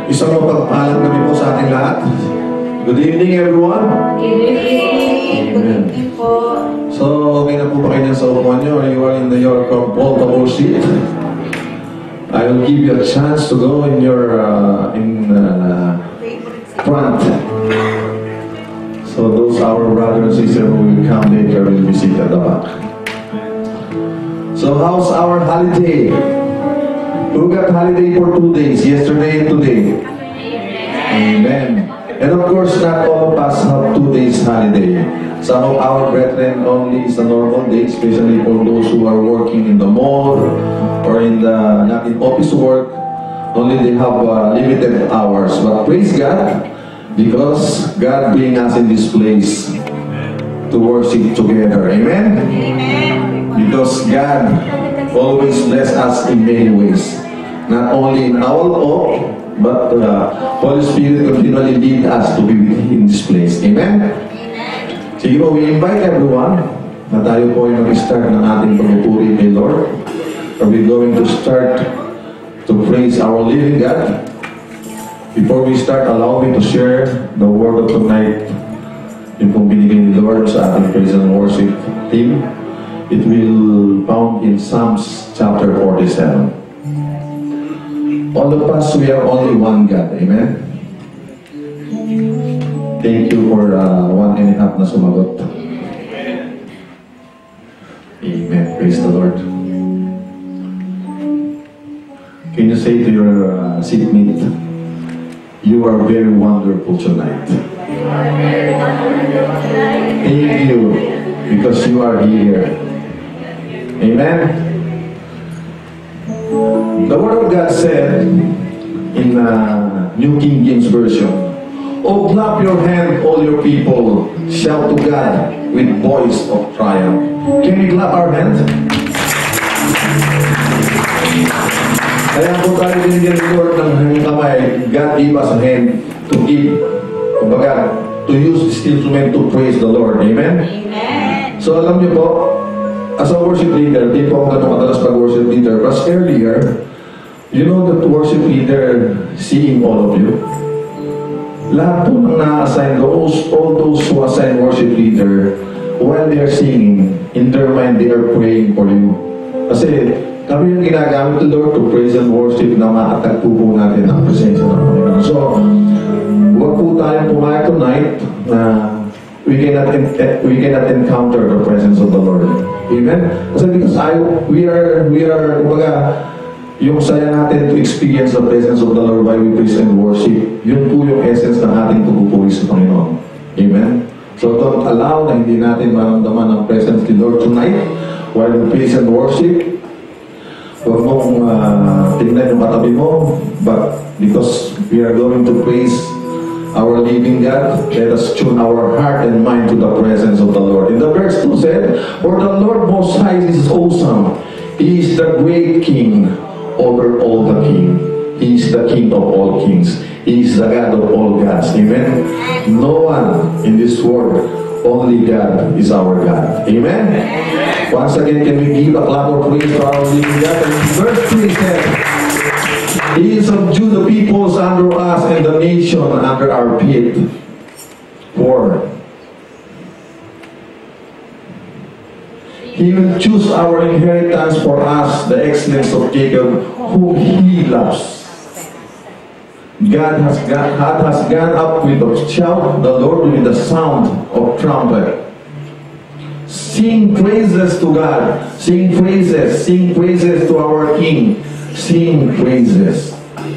Isang mapagpalang gabi po sa ating lahat. Good evening, everyone. Good evening. Good evening po. So, okay na po ba kayo sa upuan nyo? Or you are in your comfortable seat? I will give you a chance to go in your front. So those our brothers and sisters who will come later will be seated at the back. So how's our holiday? We got holiday for 2 days, yesterday and today. Amen. And of course, not all of us have 2 days holiday. Some of our brethren only is a normal day, especially for those who are working in the mall or in the not in office work. Only they have limited hours. But praise God, because God bring us in this place to worship together. Amen? Amen. Because God always bless us in many ways. Not only in our walk, but the Holy Spirit continually lead us to be in this place. Amen? Sige po, we invite everyone na tayo po ay mag-start ng ating pagpupuri kay Lord. Are we going to start to praise our living God? Before we start, allow me to share the word of tonight. Yung pong binigay ni Lord sa ating praise and worship team. It will found in Psalms chapter 47. All of us, we are only one God. Amen? Thank you for 1.5 na sumagot. Amen. Praise the Lord. Can you say to your seatmate, you are very wonderful tonight. Thank you because you are here. Amen. The Word of God said in New King James Version, "Oh, clap your hand, all your people, shout to God with voice of triumph." Can we clap our hands? Kaya po tayo binigyan ng Lord ng hanging kamay. God gave us a hand to give, kumbaga, to use this instrument to praise the Lord. Amen? Amen. So alam niyo po, as a worship leader, di po ako ganun kadalas pag-worship leader. But earlier, you know that worship leader seeing all of you. Lahat po ng na-assign, all those who assign worship leader, while they are singing, in their mind, they are praying for you. Kasi kami yung ginagamit ng Lord to praise and worship na makatagpo po natin ang presensya ng Panginoon. So, huwag po tayong pumayag tonight na we cannot encounter the presence of the Lord. Amen? Kasi because we are, kumbaga, yung saya natin to experience the presence of the Lord while we praise and worship, yun po yung essence ng ating pagpupuri sa Panginoon. Amen? So don't allow na hindi natin maramdaman ang presence of the Lord tonight while we praise and worship. Huwag mong tingnan yung katabi mo, but because we are going to praise our living God, let us tune our heart and mind to the presence of the Lord. In the verse 2 said, "For the Lord Most High is awesome. He is the great King over all the king. He is the King of all kings. He is the God of all gods." Amen? No one in this world, only God is our God. Amen? Once again, can we give a clap of praise to our living God? And verse 3 said, "He subdued the peoples under us and the nation under our feet." 4. He will choose our inheritance for us, the excellence of Jacob, whom He loves. God has gone up with a shout, the Lord with the sound of trumpet. Sing praises to God. Sing praises to our King. Sing praises.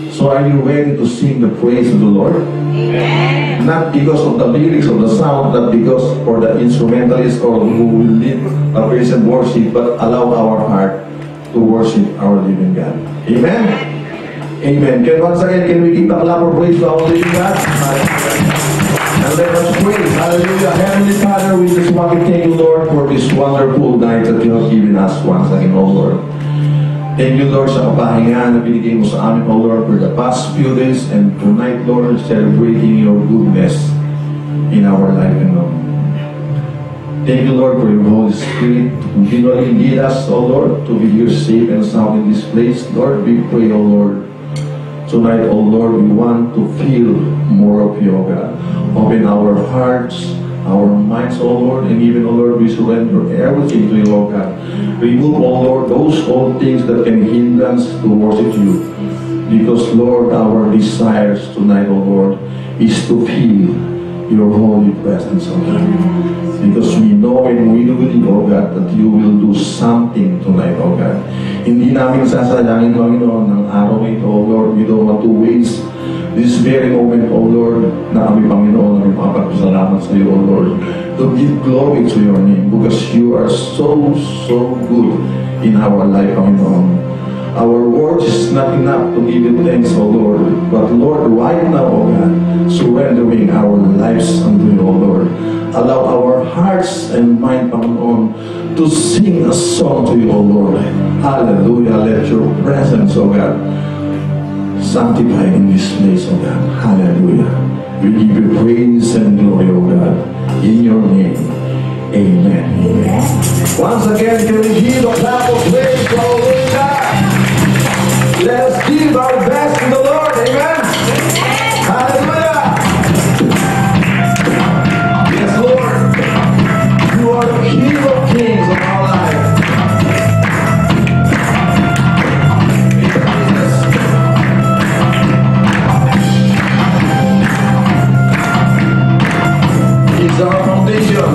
So are you ready to sing the praise of the Lord? Amen. Not because of the lyrics of the sound, not because for the instrumentalist or who will lead a praise and worship, but allow our heart to worship our living God. Amen? Amen. Once again, can we give a clap of praise to our living God? And let us pray. Hallelujah. Heavenly Father, we just want to thank you, Lord, for this wonderful night that you have given us once again, O Lord. Thank you, Lord, sa kapahinga na binigay mo sa amin, O Lord, for the past few days and tonight, Lord, celebrating your goodness in our life and Lord. Thank you, Lord, for your Holy Spirit. Continually lead us, O Lord, to be here safe and sound in this place. Lord, we pray, O Lord, Tonight, oh Lord, we want to feel more of you, oh God. Open our hearts, our minds, oh Lord, and even, oh Lord, we surrender everything to you, oh God. Remove, oh Lord, those old things that can hinder us to worship you. Because, Lord, our desires tonight, oh Lord, is to feel your holy presence, oh God. Because we know and we do believe, oh God, that you will do something tonight, oh God. Hindi namin sasayangin, Panginoon, ng araw ito, oh Lord. We don't want to waste this very moment, oh Lord, na kami, Panginoon, na ipapagpasalamat sa iyo, oh Lord, to give glory to your name, because you are so, so good in our life, Panginoon. Our words is not enough to give you thanks, O Lord. But Lord, right now, O God, surrendering our lives unto you, O Lord. Allow our hearts and mind, Panginoon, to sing a song to you, O Lord. Hallelujah. Let your presence, O God, sanctify in this place, O God. Hallelujah. We give you praise and glory, O God. In your name. Amen. Amen. Once again, can we give a clap of praise to our Lord God? Let us give our best to the Lord. Amen. Hallelujah. Yes, Lord. You are the King of Kings of our life. He's our foundation.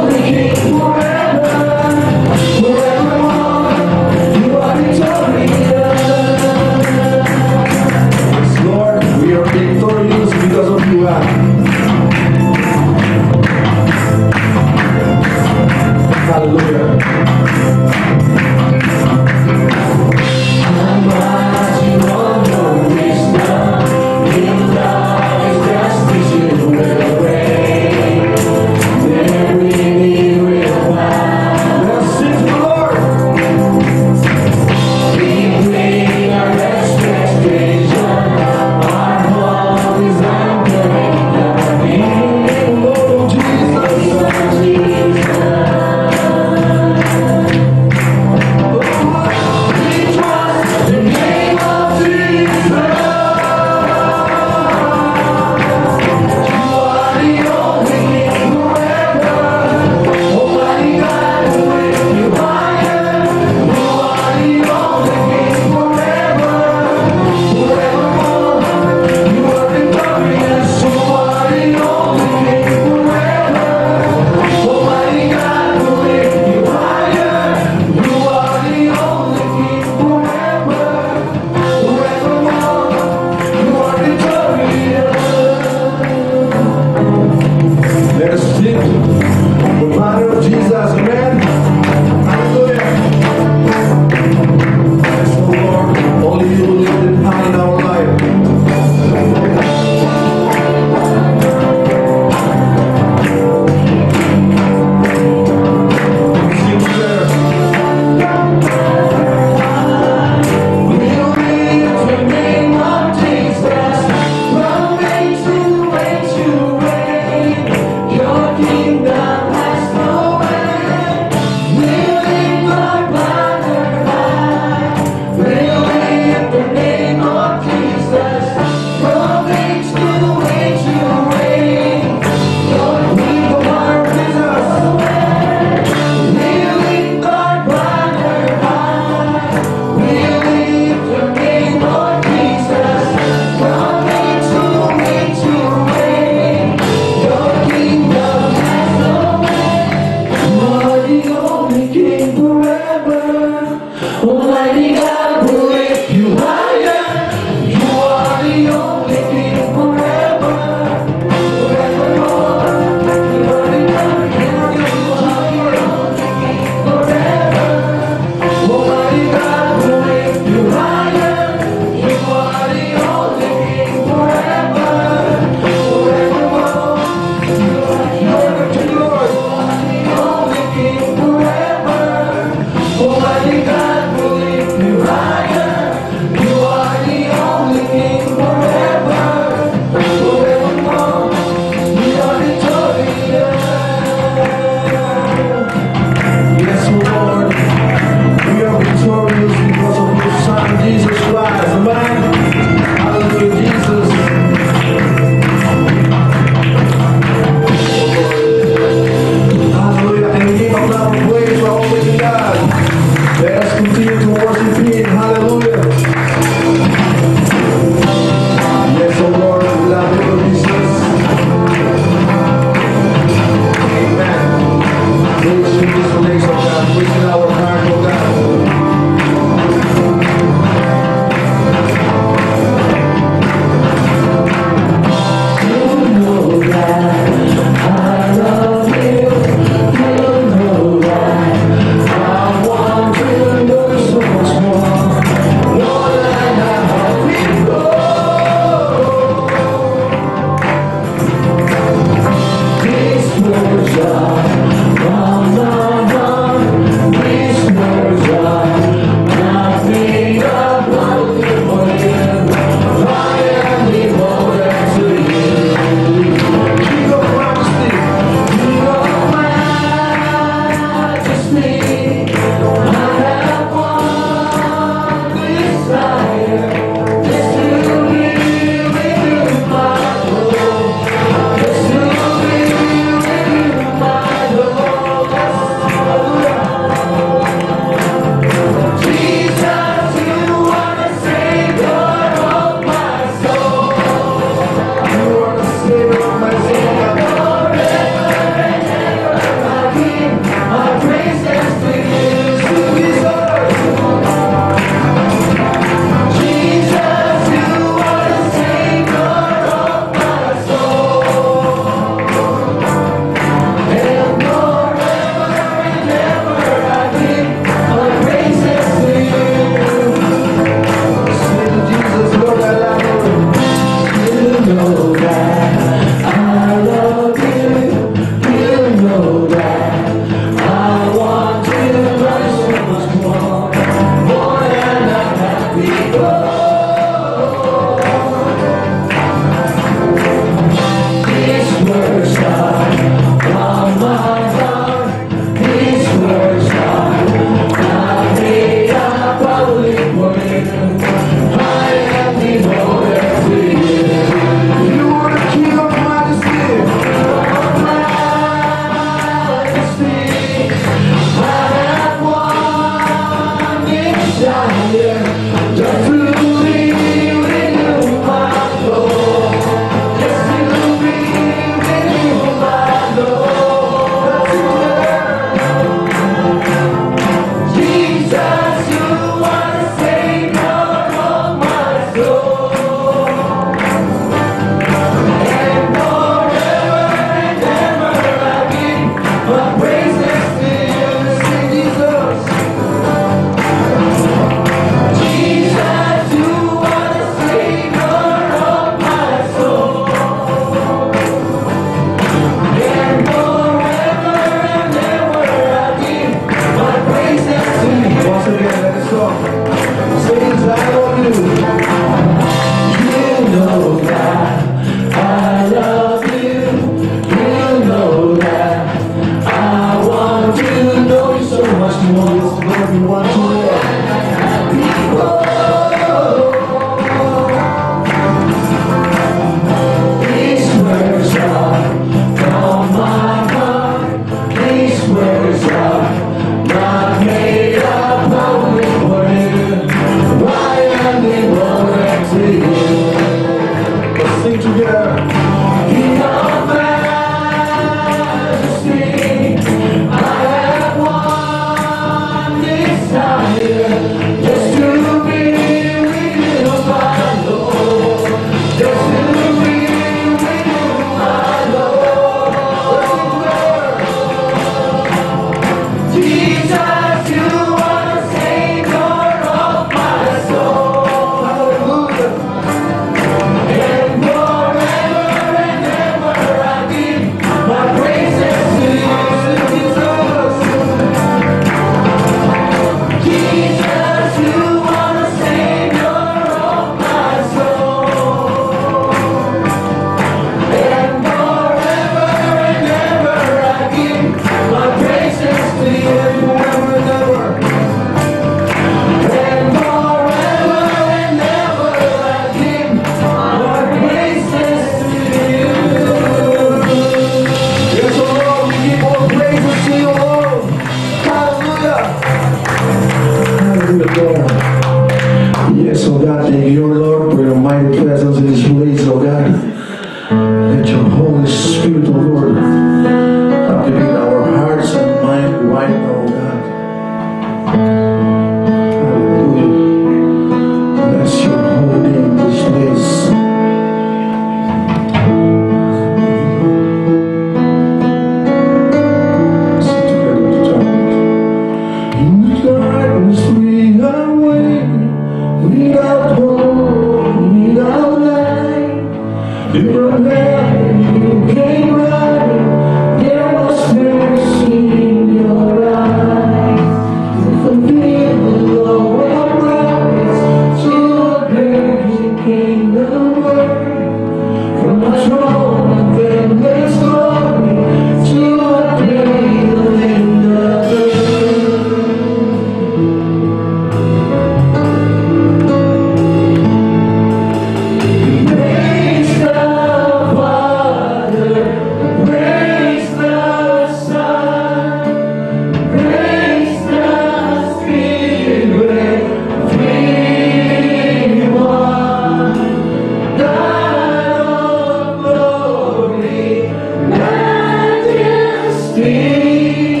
Majesty,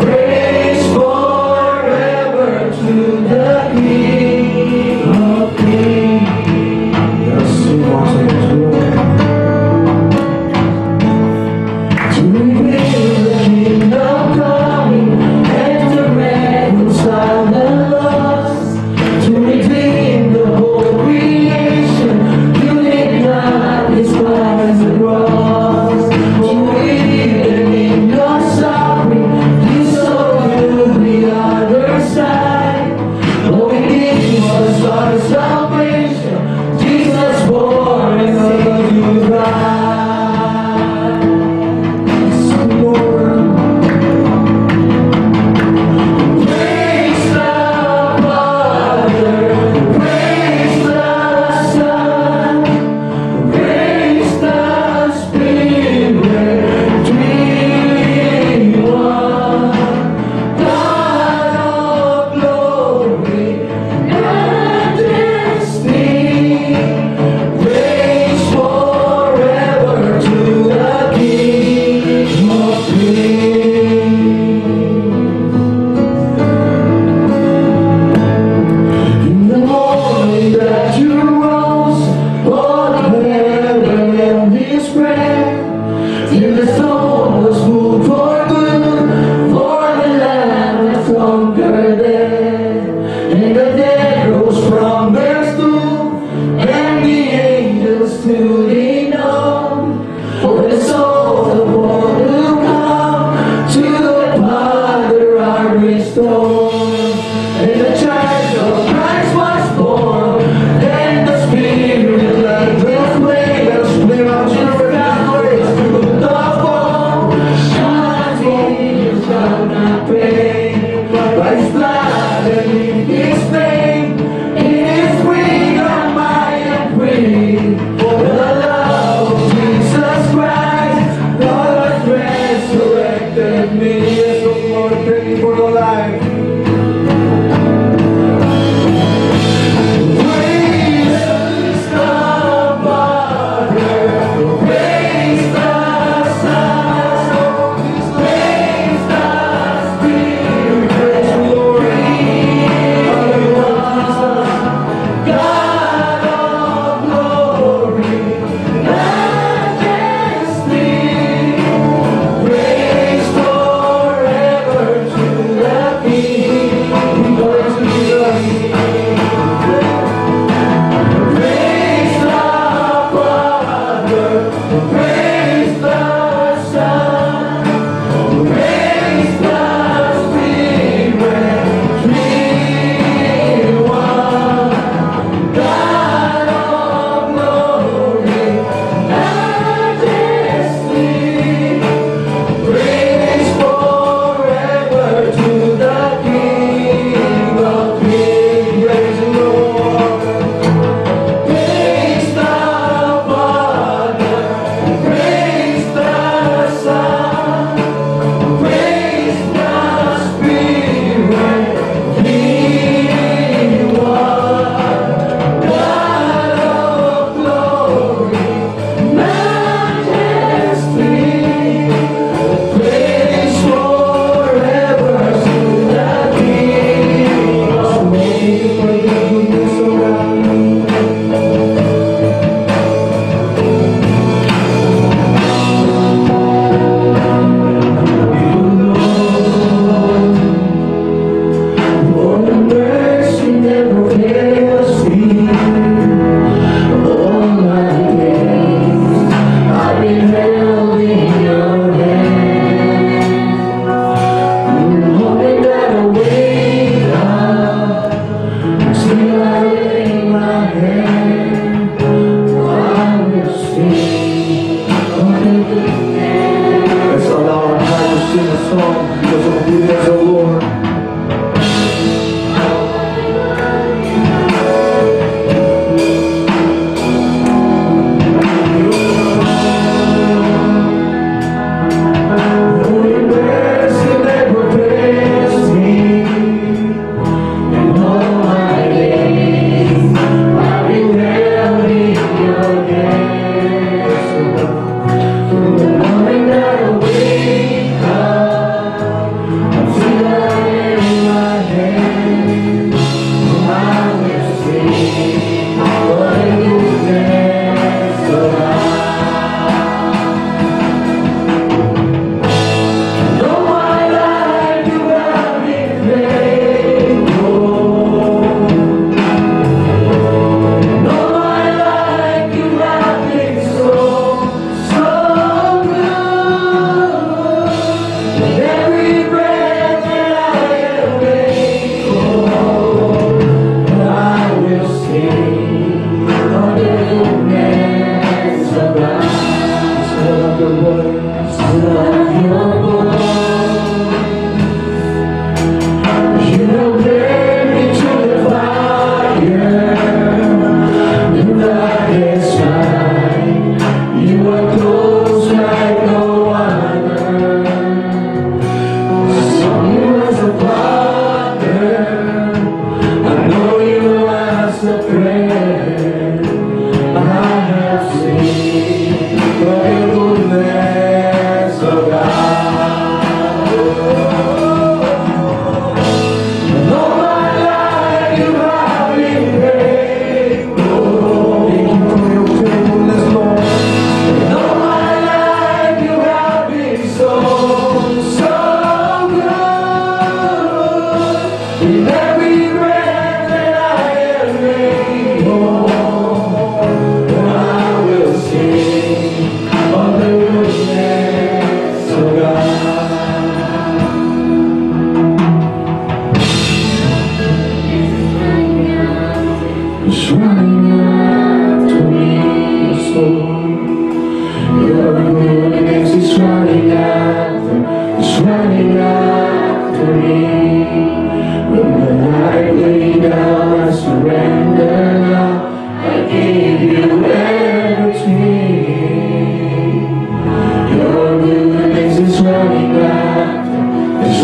praise forever to the King of Kings. Yes, sing more songs. To reveal the kingdom coming and to reconcile the lost, to redeem the whole creation, unite His by the cross. Oh, even in your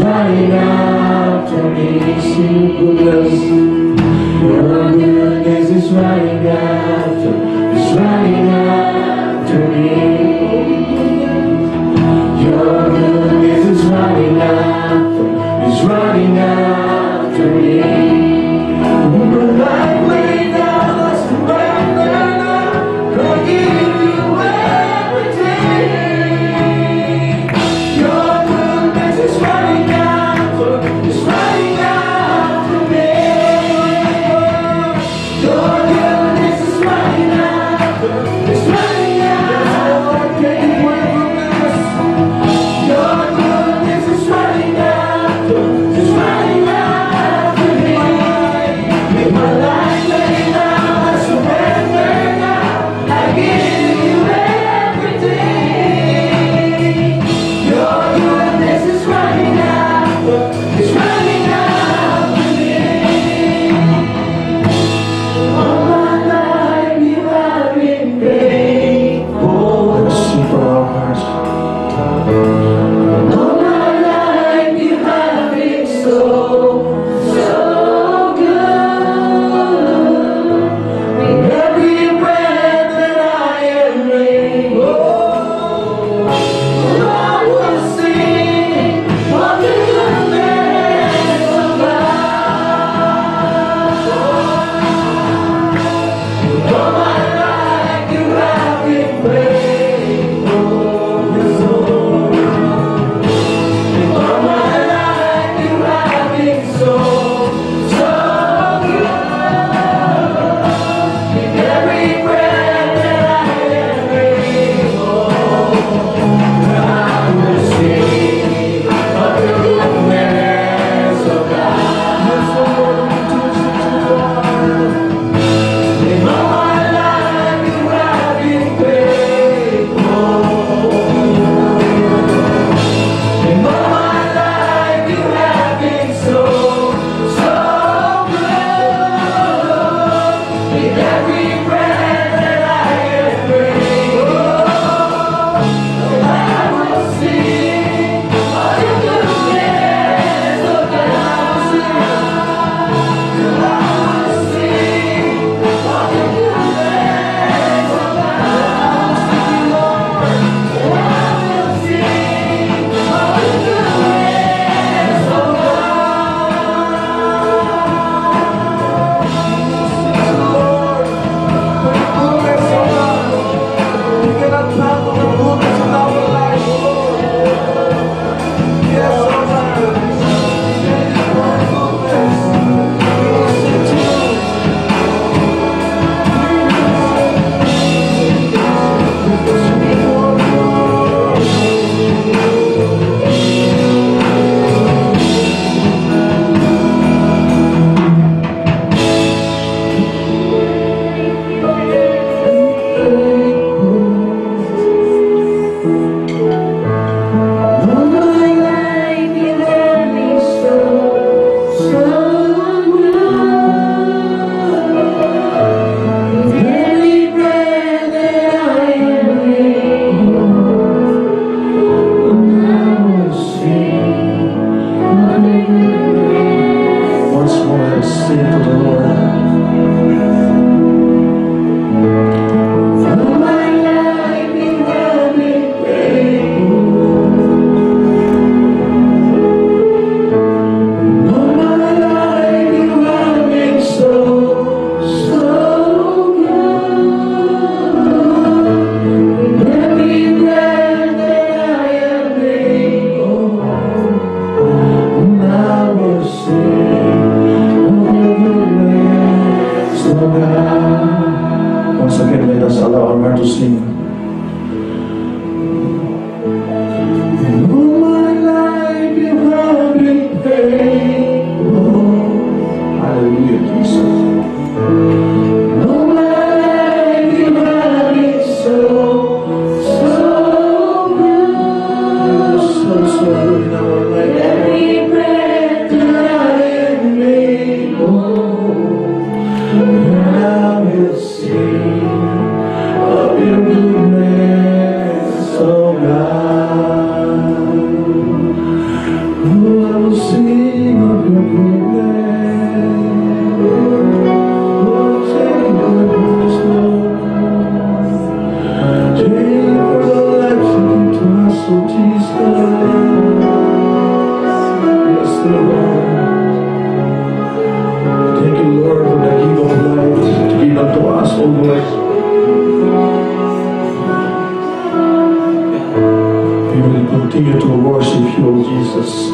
running after me. Sing goodness. Your goodness is running after me. Your goodness is running after me. My life laid down, I surrender now. I give you everything. Your goodness is running after me. Your goodness is running after me. Once again, let us allow our heart to sing. All my life you have been faithful. Hallelujah, Jesus. All my life you have been so good. So good in our life. Every breath that I am able, and I will sing of your goodness, oh God. We will continue to worship you, O Jesus,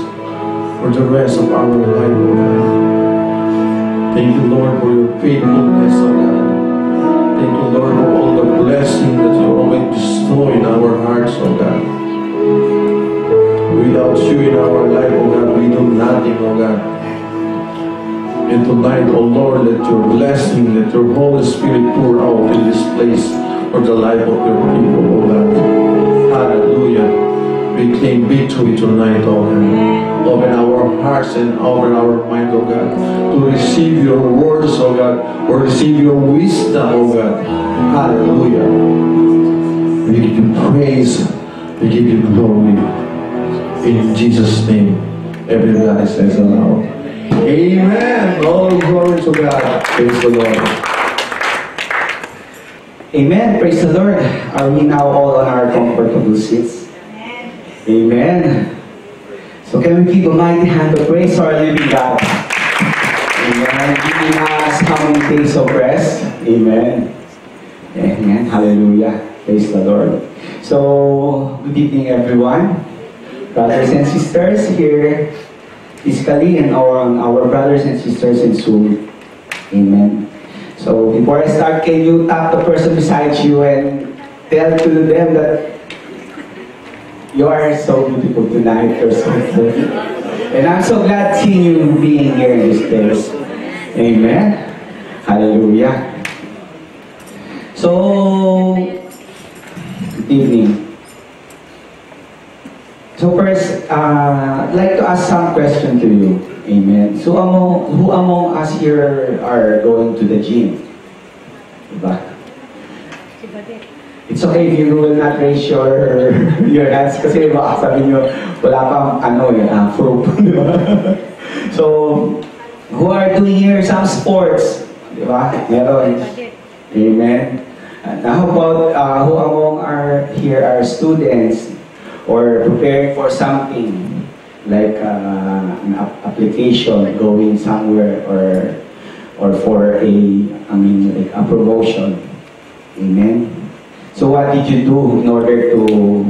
for the rest of our life, O God. Thank you, Lord, for your faithfulness, O God. Thank you, Lord, for all the blessing that you always bestow in our hearts, O God. Without you in our life, O God, we do nothing, O God. And tonight, O Lord, let your blessing, let your Holy Spirit pour out in this place for the life of your people, O God. Hallelujah. We claim victory tonight, O God. Open our hearts and open our mind, O God, to receive your words, O God, or receive your wisdom, O God. Hallelujah. We give you praise. We give you glory. In Jesus' name, everybody says aloud. Amen. All glory to God. Praise the Lord. Amen. Praise the Lord. Are we now all on our comfortable seats? Amen. So can we give a mighty hand of praise to our living God? Amen. Giving us how many days of rest? Amen. Amen. Hallelujah. Praise the Lord. So, good evening everyone. Brothers and sisters here physically and our brothers and sisters in Zoom. Amen. So before I start, can you tap the person beside you and tell to them that you are so beautiful tonight, you're so good. And I'm so glad seeing you being here in this place. Amen. Hallelujah. So, good evening. So first, I'd like to ask some question to you. Amen. So who among us here are going to the gym? Diba? It's okay if you will not raise your hands kasi baka sabi nyo, wala pang proof. So, who are doing here some sports? Diba? Meron. Amen. Now, how about who among here are students or preparing for something like an application, going somewhere, or for like a promotion? Amen. So what did you do in order to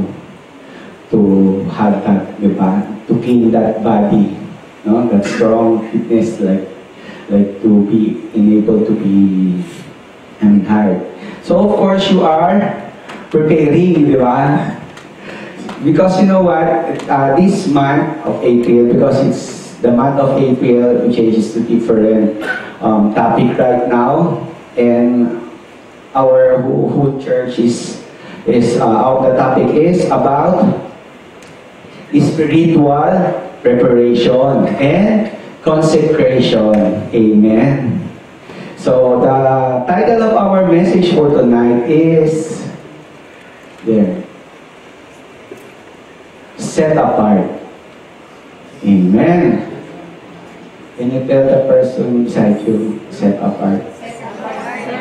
have that, diba? To gain that body, no? That strong fitness, like to be able to be hired. So of course you are preparing, diba? Because you know what, this month of April, because it's the month of April, which is a different topic right now, and our whole church is the topic is about spiritual preparation and consecration. Amen. So the title of our message for tonight is there. Set apart. Amen. Can you tell the person beside you, set apart?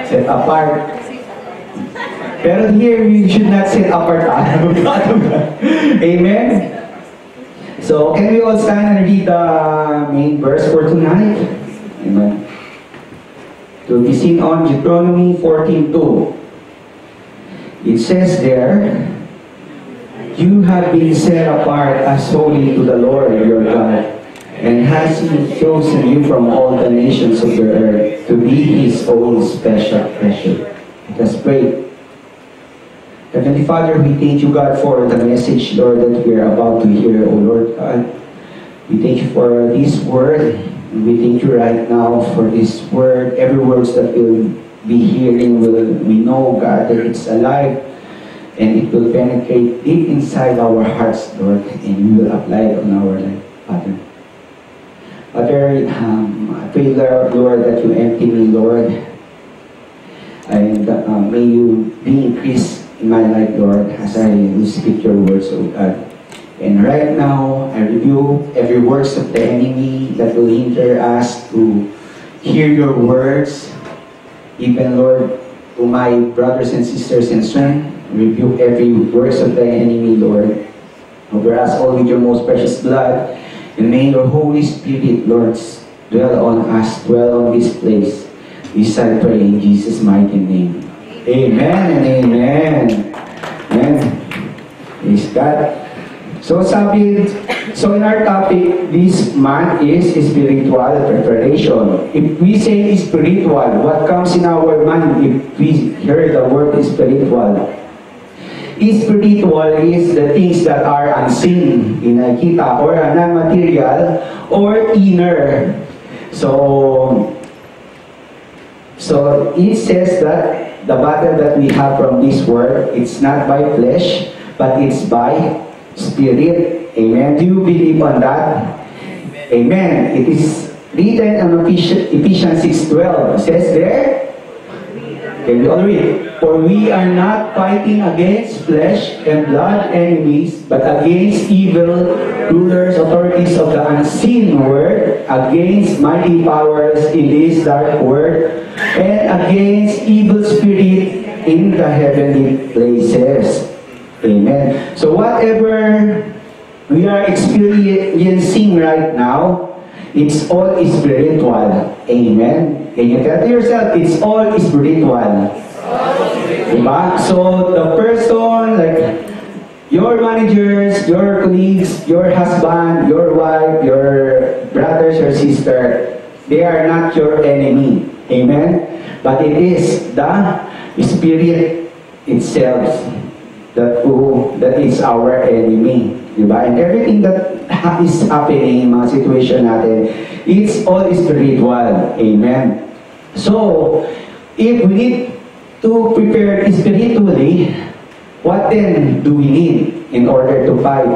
Set apart. Pero here, we should not set apart. Amen. So, can we all stand and read the main verse for tonight? Amen. To be seen on Deuteronomy 14:2. It says there, "You have been set apart as holy to the Lord your God, and has He chosen you from all the nations of the earth to be His own special treasure." Let us pray. Heavenly Father, we thank you, God, for the message, Lord, that we are about to hear, O Lord God. We thank you for this word, and we thank you right now for this word. Every word that we'll be hearing, we know, God, that it's alive, and it will penetrate deep inside our hearts, Lord, and we will apply it on our life, Father. Father, I pray, Lord, that you empty me, Lord, and may you be increased in my life, Lord, as I speak your words, O God. And right now, I rebuke every words of the enemy that will hinder us to hear your words. Even, Lord, to my brothers and sisters in strength, rebuke every words of the enemy, Lord. Over us all with your most precious blood. And may your Holy Spirit, Lord, dwell on us, dwell on this place. This I pray in Jesus' mighty name. Amen and amen. Amen. Praise God. So so in our topic, this month is spiritual preparation. If we say spiritual, what comes in our mind if we hear the word spiritual? Spiritual is the things that are unseen, nakikita, or non-material, or inner. So it says that the battle that we have from this world, it's not by flesh, but it's by Spirit. Amen. Do you believe on that? Amen. It is written in Ephesians 6:12. It says there, can we all read? For we are not fighting against flesh and blood enemies, but against evil rulers, authorities of the unseen world, against mighty powers in this dark world, and against evil spirit in the heavenly places. Amen. So whatever we are experiencing right now, it's all spiritual. Amen. Can you tell to yourself, it's all spiritual. Diba? So the person, like your managers, your colleagues, your husband, your wife, your brothers, your sister, they are not your enemy. Amen. But it is the Spirit itself that is our enemy. Diba? And everything that is happening in mga situation natin, it's all spiritual. Amen. So, if we need to prepare spiritually, what then do we need in order to fight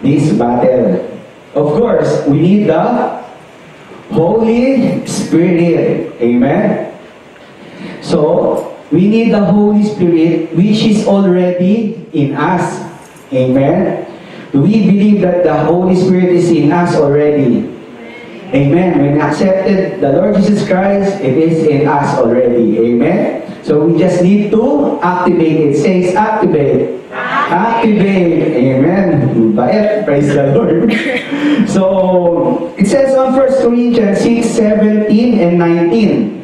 this battle? Of course, we need the Holy Spirit. Amen? So, we need the Holy Spirit which is already in us. Amen? We believe that the Holy Spirit is in us already. Amen. When we accepted the Lord Jesus Christ, it is in us already. Amen. So we just need to activate it. Says activate. Activate. Amen. Praise the Lord. So it says on 1 Corinthians 6:17 and 19.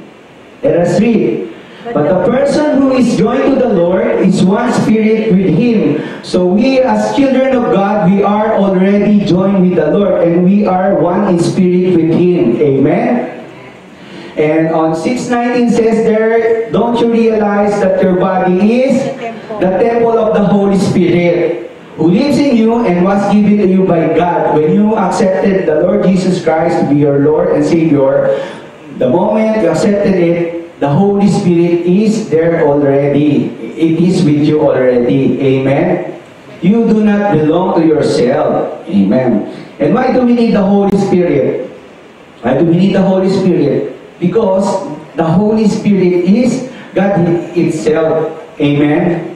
Let us read. But the person who is joined to the Lord is one spirit with Him. So we as children of God, we are already joined with the Lord, and we are one in spirit with Him. Amen? And on 6:19 says there, don't you realize that your body is the temple of the Holy Spirit, who lives in you and was given to you by God? When you accepted the Lord Jesus Christ to be your Lord and Savior, the moment you accepted it, the Holy Spirit is there already. It is with you already. Amen? You do not belong to yourself. Amen. And why do we need the Holy Spirit? Why do we need the Holy Spirit? Because the Holy Spirit is God itself. Amen?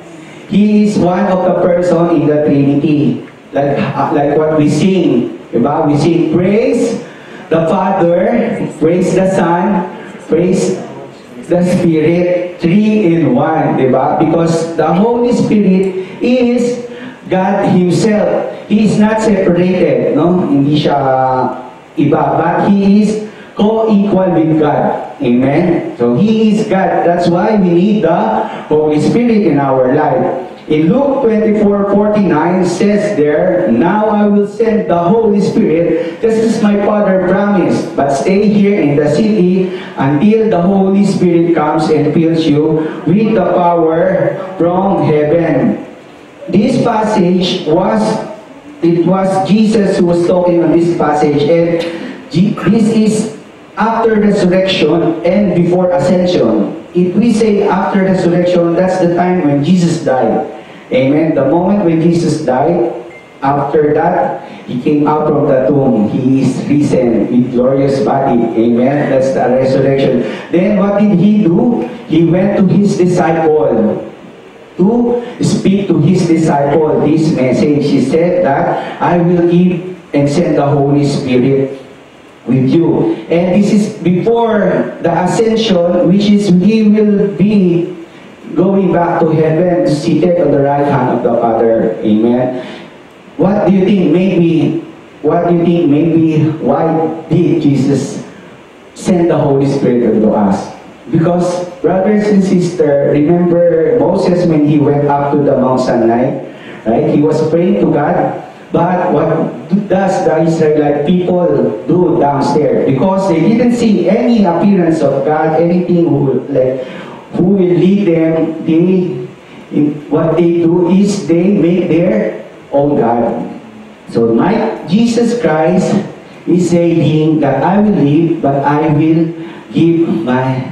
He is one of the person in the Trinity. Like what we sing. Diba? We sing, praise the Father, praise the Son, praise the Spirit, 3 in 1, diba? Because the Holy Spirit is God Himself. He is not separated, no? Hindi siya iba, but He is co-equal with God. Amen? So He is God. That's why we need the Holy Spirit in our life. In Luke 24:49 says there, now I will send the Holy Spirit just as my Father promised, but stay here in the city until the Holy Spirit comes and fills you with the power from heaven. This passage was Jesus who was talking on this passage, and this is after resurrection and before ascension. If we say after resurrection, that's the time when Jesus died. Amen. The moment when Jesus died, after that, He came out from the tomb. He is risen with glorious body. Amen. That's the resurrection. Then what did He do? He went to His disciple to speak to His disciple this message. He said that I will give and send the Holy Spirit with you. And this is before the ascension, which is He will be going back to heaven, seated on the right hand of the Father. Amen. What do you think? Maybe why did Jesus send the Holy Spirit to us? Because, brothers and sisters, remember Moses when he went up to the Mount Sinai, right? He was praying to God. But what does the Israelite people do downstairs? Because they didn't see any appearance of God, anything who will lead them. What they do is they make their own God. So Jesus Christ is saying that I will leave, but I will give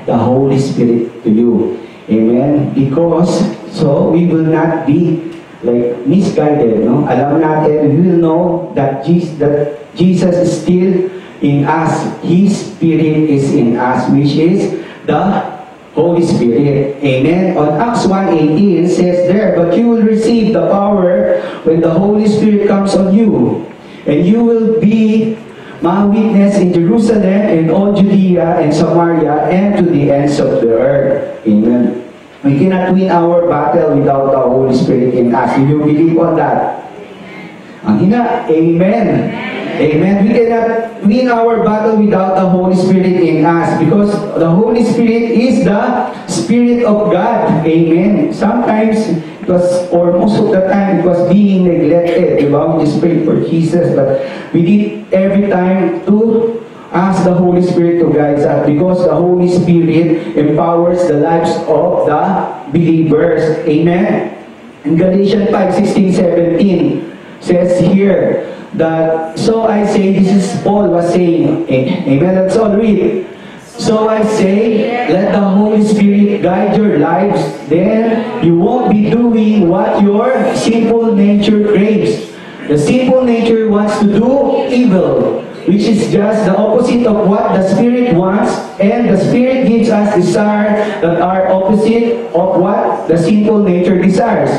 the Holy Spirit to you. Amen? Because so we will not be like misguided, no? Alam natin, we will know that Jesus is still in us. His Spirit is in us, which is the Holy Spirit. Amen. On Acts 1:18 says there, but you will receive the power when the Holy Spirit comes on you, and you will be my witness in Jerusalem and all Judea and Samaria and to the ends of the earth. Amen. We cannot win our battle without the Holy Spirit in us. Do you believe on that? Ang hina, amen. Amen. We cannot win our battle without the Holy Spirit in us because the Holy Spirit is the Spirit of God. Amen. Sometimes it was, or most of the time, it was being neglected. Diba? We just prayed for Jesus, but we need every time to ask the Holy Spirit to guide us because the Holy Spirit empowers the lives of the believers. Amen. In Galatians 5:16-17 says here that, so I say, this is Paul was saying, amen, let's all read. So I say, let the Holy Spirit guide your lives, then you won't be doing what your sinful nature craves. The sinful nature wants to do evil, which is just the opposite of what the Spirit wants, and the Spirit gives us desire that are opposite of what the sinful nature desires.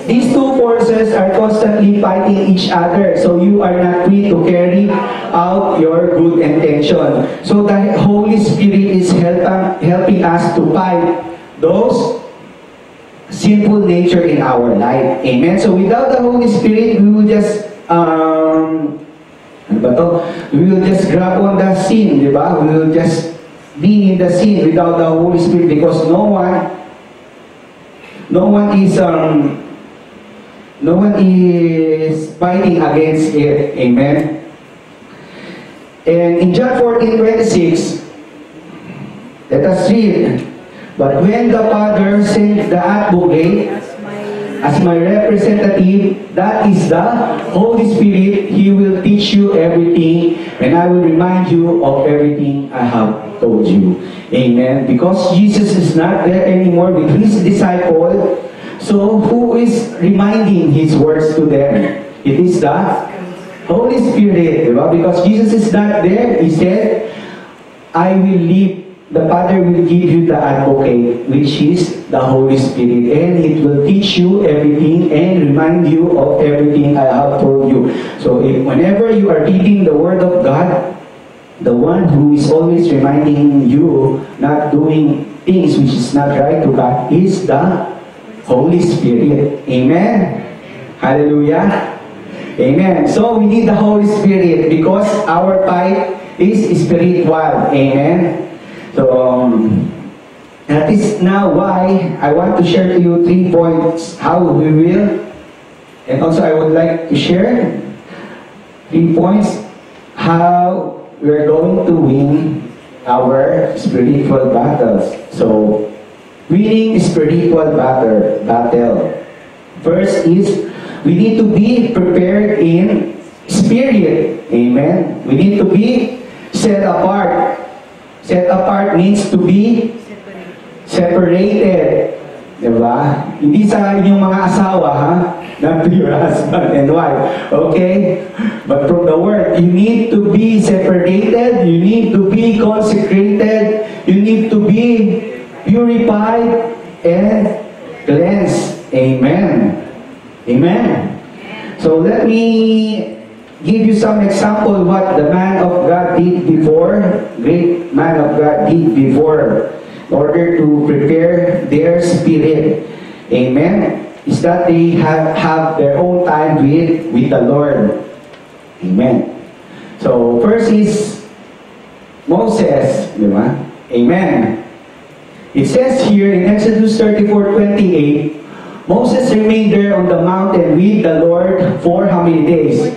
These two forces are constantly fighting each other, so you are not free to carry out your good intention. So the Holy Spirit is helping us to fight those sinful nature in our life. Amen. So without the Holy Spirit, we will just we will just grab on the sin, di ba? We will just be in the sin without the Holy Spirit because no one is fighting against it. Amen. And in John 14:26, let us read. But when the Father sent the Advocate as my representative, that is the Holy Spirit, He will teach you everything, and I will remind you of everything I have told you. Amen. Because Jesus is not there anymore with His disciple, so who is reminding His words to them? It is the Holy Spirit. Because Jesus is not there, He said, I will leave. The Father will give you the Advocate, which is the Holy Spirit, and it will teach you everything and remind you of everything I have told you. So whenever you are reading the Word of God, the one who is always reminding you not doing things which is not right to God is the Holy Spirit. Amen. Hallelujah. Amen. So we need the Holy Spirit because our fight is spiritual. Amen. So, that is now why I want to share to you 3 points how we will, and also I would like to share 3 points how we are going to win our spiritual battles. So, winning spiritual battle. First is we need to be prepared in spirit. Amen. We need to be set apart. Set apart means to be separated. Diba? Hindi sa inyong mga asawa, ha? Not to your husband and wife. Okay? But from the Word, you need to be separated, you need to be consecrated, you need to be purified and cleansed. Amen. Amen. So let me give you some example what the man of God did before, great man of God did before, in order to prepare their spirit. Amen. Is that they have their own time with the Lord. Amen. So first is Moses, di ba? Amen. It says here in Exodus 34:28, Moses remained there on the mountain with the Lord for how many days?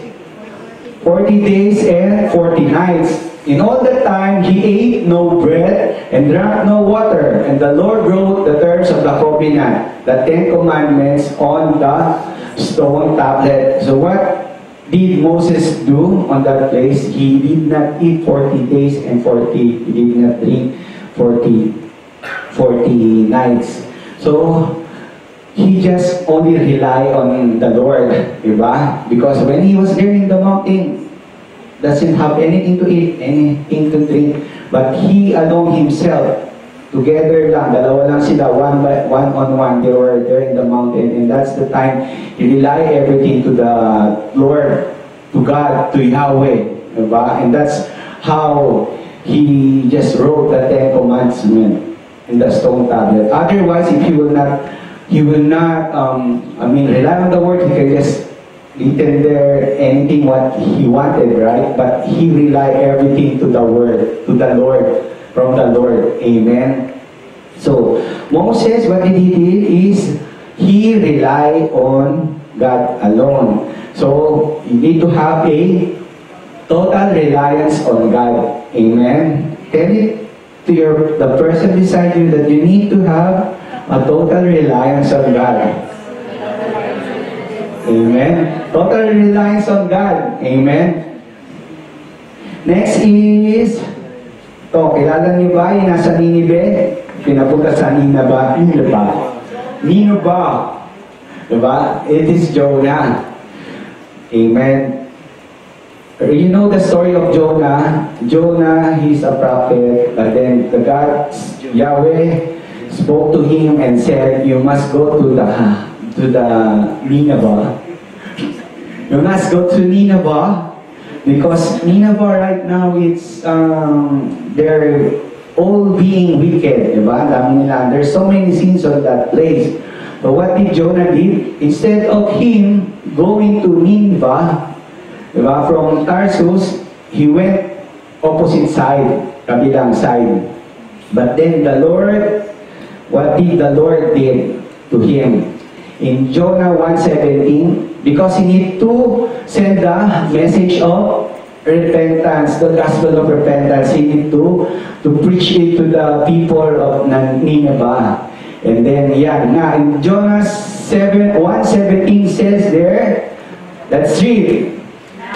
40 days and 40 nights. In all that time, he ate no bread and drank no water. And the Lord wrote the terms of the covenant, the 10 commandments, on the stone tablet. So what did Moses do on that place? He did not eat 40 days and 40. He did not drink 40 nights. So he just only rely on the Lord, diba? Because when he was there in the mountain, doesn't have anything to eat, anything to drink, but he alone himself, together lang, dalawa lang sila, one on one, they were there in the mountain, and that's the time he rely everything to the Lord, to God, to Yahweh, diba? And that's how he just wrote the 10 commandments in the stone tablet. Otherwise, if he will not rely on the word, he can just written there anything what he wanted, right? But he relied everything to the word, to the Lord, from the Lord. Amen. So Moses, what he did is he relied on God alone. So you need to have a total reliance on God. Amen. Tell it to the person beside you that you need to have a total reliance on God. Amen. Total reliance on God. Amen. Next is, kilala niyo ba yung nasa Ninive? Pinapunta sa Nineveh. Nineveh. Diba? It is Jonah. Amen. You know the story of Jonah. Jonah, he's a prophet, but then the God, Yahweh, spoke to him and said, you must go to the Nineveh. You must go to Nineveh because Nineveh right now it's they're all being wicked, diba? Dami nila. There's so many sins on that place. But what did Jonah did? Instead of him going to Nineveh, diba, from Tarsus, he went opposite side, kabilang side. But then the Lord, what did the Lord did to him? In Jonah 1:17, because he need to send the message of repentance, the gospel of repentance, he need to preach it to the people of Nineveh. And then, in Jonah 1:17 says there, let's read.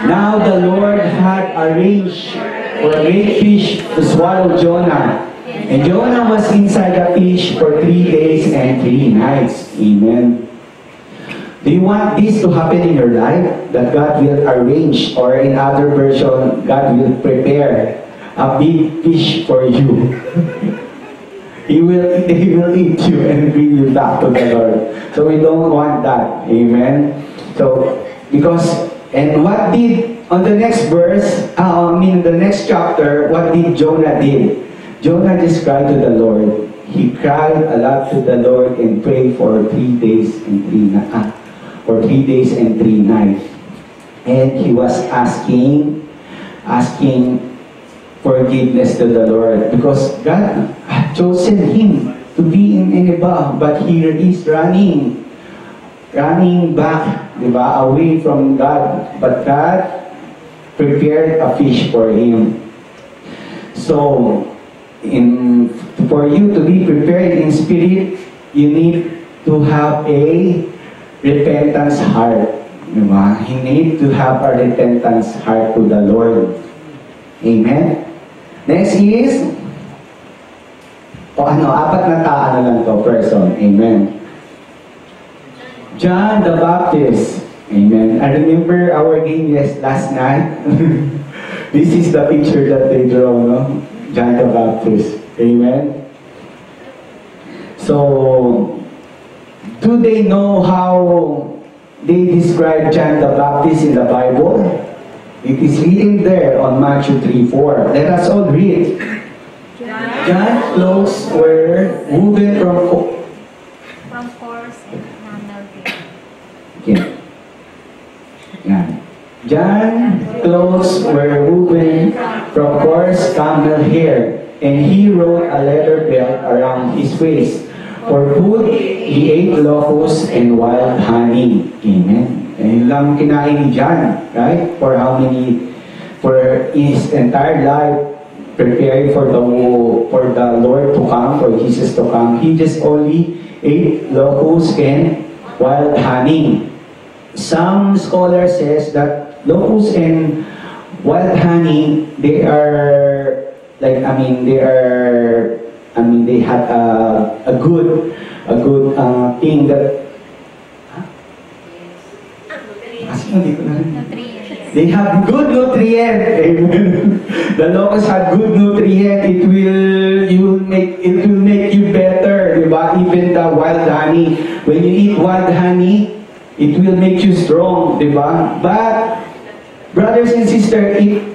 Now the Lord had arranged for a great fish to swallow Jonah. And Jonah was inside the fish for 3 days and 3 nights. Amen. Do you want this to happen in your life? That God will arrange, or in other version, God will prepare a big fish for you. He will eat you and bring you back to the Lord. So we don't want that. Amen. So, and what did, on the next verse, the next chapter, what did Jonah did? Jonah just cried to the Lord. He cried a lot to the Lord and prayed for 3 days and 3 nights. For 3 days and 3 nights. And he was asking forgiveness to the Lord because God had chosen him to be in Nineveh, but he is running back, diba, away from God. But God prepared a fish for him. So, for you to be prepared in spirit, you need to have a repentance heart. Diba? You need to have a repentance heart to the Lord. Amen? Next is, apat na lang to person. Amen. John the Baptist. Amen. I remember our game last night. This is the picture that they draw, no? John the Baptist. Amen. So, do they know how they describe John the Baptist in the Bible? It is written there on Matthew 3:4. Let us all read. John's clothes were woven from coarse and camel hair. Okay. John's clothes were woven from coarse camel hair, and he wore a leather belt around his waist. For food, he ate locusts and wild honey. Amen. Ayun lang kinain ni John, right? For how many? For his entire life, preparing for the Lord to come, for Jesus to come. He just only ate locusts and wild honey. Some scholar says that locusts and wild honey, they had a good thing that they have good nutrient. Amen. The locusts have good nutrient. It will make you better, diba? Even the wild honey. When you eat wild honey, it will make you strong, diba? But brothers and sisters, if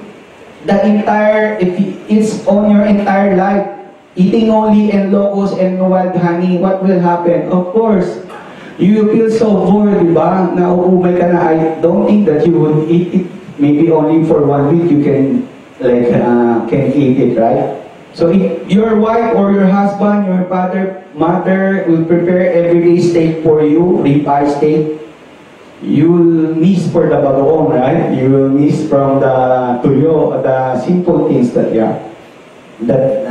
it's on your entire life, eating only and locusts and wild honey, what will happen? Of course, you feel so bored, diba? Nauumay ka na. I don't think that you would eat it. Maybe only for 1 week you can eat it, right? So if your wife or your husband, your mother will prepare everyday steak for you, ribeye steak, you will miss for the bagoong, right? You will miss from the tuyo, the simple things that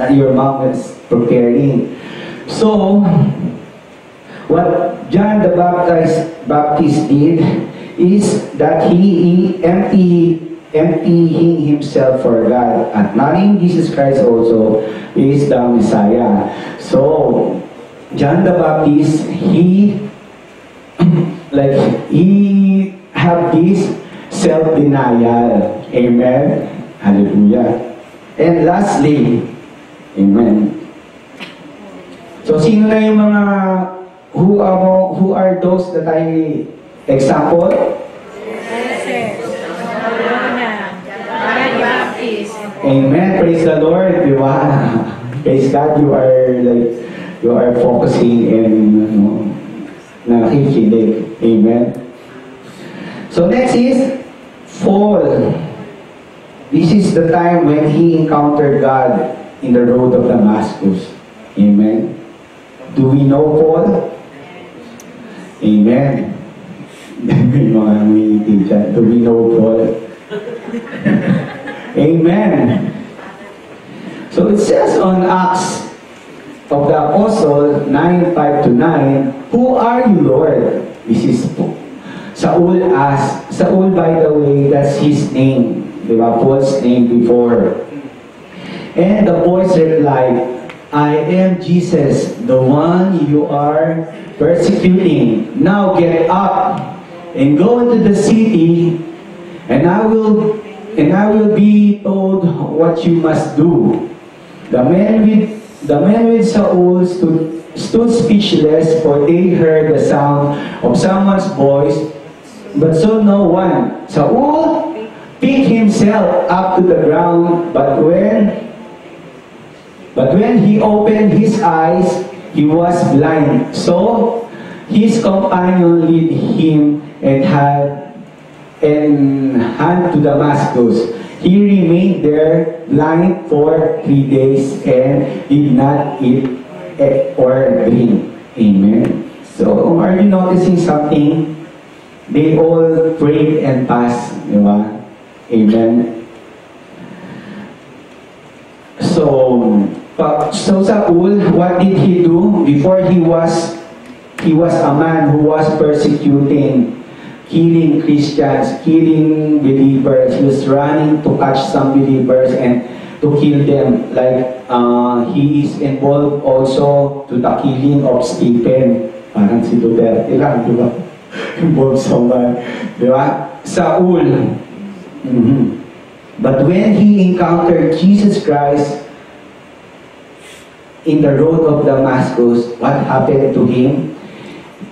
your mom is preparing. So, what John the Baptist did is that he emptying himself for God, and knowing Jesus Christ also is the Messiah. So, John the Baptist, he have this self-denial. Amen. Hallelujah. And lastly, amen. So, sino na yung mga who are those that I example? Amen. Praise the Lord. Diba? Praise God. You are focusing and nakikinig. Amen. So next is Paul. This is the time when he encountered God in the road of Damascus. Amen. Do we know Paul? Amen. Do we know Paul? Amen. So it says on Acts of the Apostle 9:5-9, "Who are you, Lord?" This is Saul asked. Saul, by the way, that's his name. Diba? Paul's name before. And the voice replied, "I am Jesus, the one you are persecuting. Now get up and go into the city, and I will be told what you must do." The men with Saul stood speechless, for they heard the sound of someone's voice, but saw no one. Saul picked himself up to the ground, but when he opened his eyes, he was blind. So his companion led him and hand to Damascus. He remained there blind for 3 days and did not eat or drink. Amen. So, are you noticing something? They all prayed and fasted. Diba? Amen. So Saul, what did he do? Before he was a man who was persecuting, killing Christians, killing believers. He was running to catch some believers and to kill them. Like he is involved also to the killing of Stephen. Parang si Duterte lang, di ba? Involved someone. Di ba? Saul. But when he encountered Jesus Christ in the road of Damascus, what happened to him?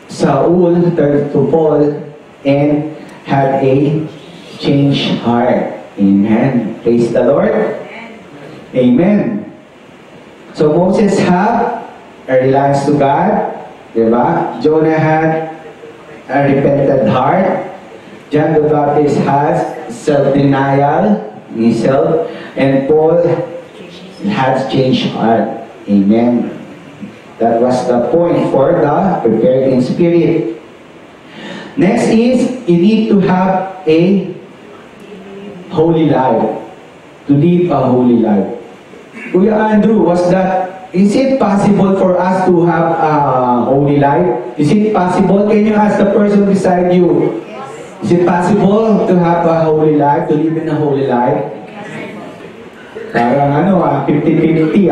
Saul turned to Paul and had a changed heart. Amen. Praise the Lord. Amen. So Moses had a reliance to God. Diba? Jonah had a repentant heart. John the Baptist has self-denial, himself, and Paul has changed heart. Amen. That was the point for the prepared in spirit. Next is, you need to have a holy life. To live a holy life. Kuya Andrew, is it possible for us to have a holy life? Is it possible? Can you ask the person beside you? Is it possible to have a holy life, to live in a holy life? Parang 50-50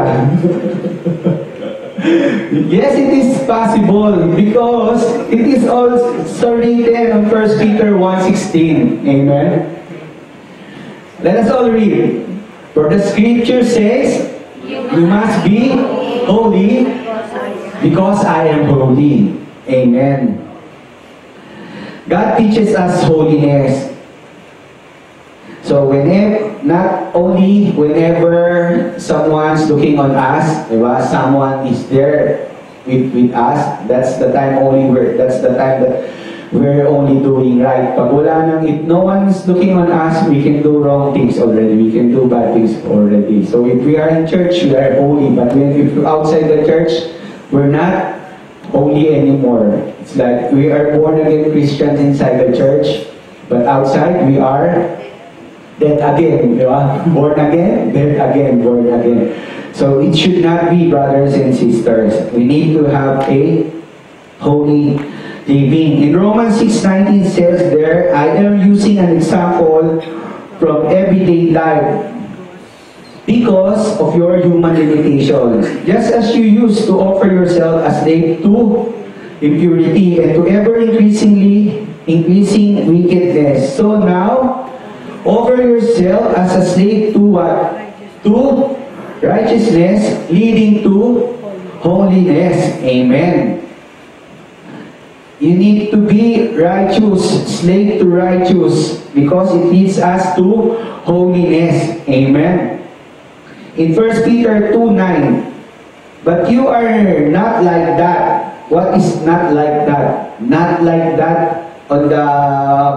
Yes, it is possible because it is also written on 1 Peter 1:16. Amen. Let us all read. For the scripture says, you must be holy because I am holy. Amen. God teaches us holiness. So not only whenever someone's looking on us, diba? Someone is there with us, that's the time that we're only doing right. Pag wala nang, if no one is looking on us, we can do wrong things already. We can do bad things already. So if we are in church, we are holy. But if we're outside the church, we're not holy anymore. It's like we are born again Christians inside the church, but outside we are dead again. Born again, dead again, born again. So it should not be, brothers and sisters. We need to have a holy living. In Romans 6:19 says there, I am using an example from everyday life because of your human limitations. Just as you used to offer yourself as slave to impurity and to ever increasing wickedness, so now offer yourself as a slave to what? To righteousness, leading to holiness. Amen. You need to be righteous, slave to righteous, because it leads us to holiness. Amen. In 1 Peter 2:9, but you are not like that. What is not like that? Not like that on the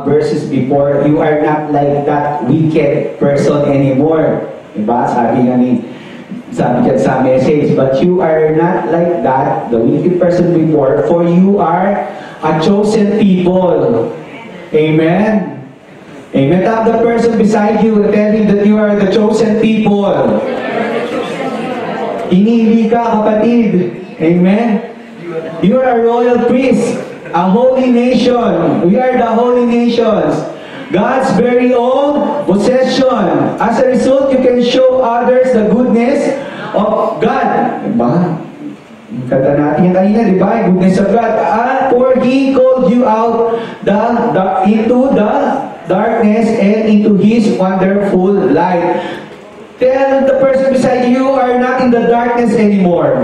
verses before. You are not like that wicked person anymore. Diba? Sabi dyan sa message, but you are not like that, the wicked person before, for you are a chosen people. Amen. Amen. Tap the person beside you and tell him that you are the chosen people. Inili ka, kapatid. Amen. You are a royal priest, a holy nation. We are the holy nations, God's very own possession. As a result, you can show others the goodness of God. Diba? Kata natin yan kanina, diba? Goodness of God. For He called you out into the darkness and into His wonderful light. Tell the person beside you, you are not in the darkness anymore.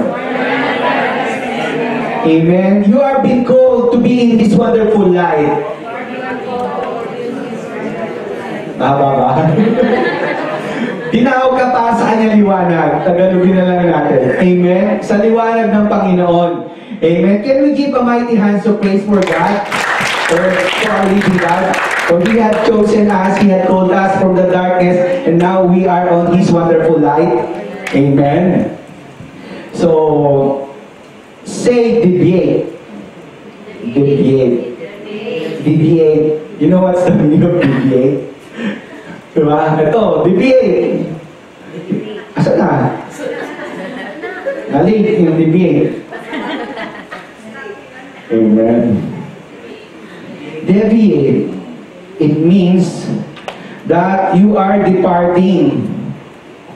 Amen. You are being called to be in this wonderful light. Tama ba? Tinawag ka pa sa kanyang liwanag. Tagalogin na lang natin. Amen. Sa liwanag ng Panginoon. Amen. Can we give a mighty hands of praise for God? For our living God? For He had chosen us, He had called us from the darkness, and now we are on His wonderful light. Amen. So, say deviate. Deviate. Deviate. You know what's the meaning of deviate? Diba? Ito, deviate. Asa na? Nalik yung deviate. Amen. Deviate. It means that you are departing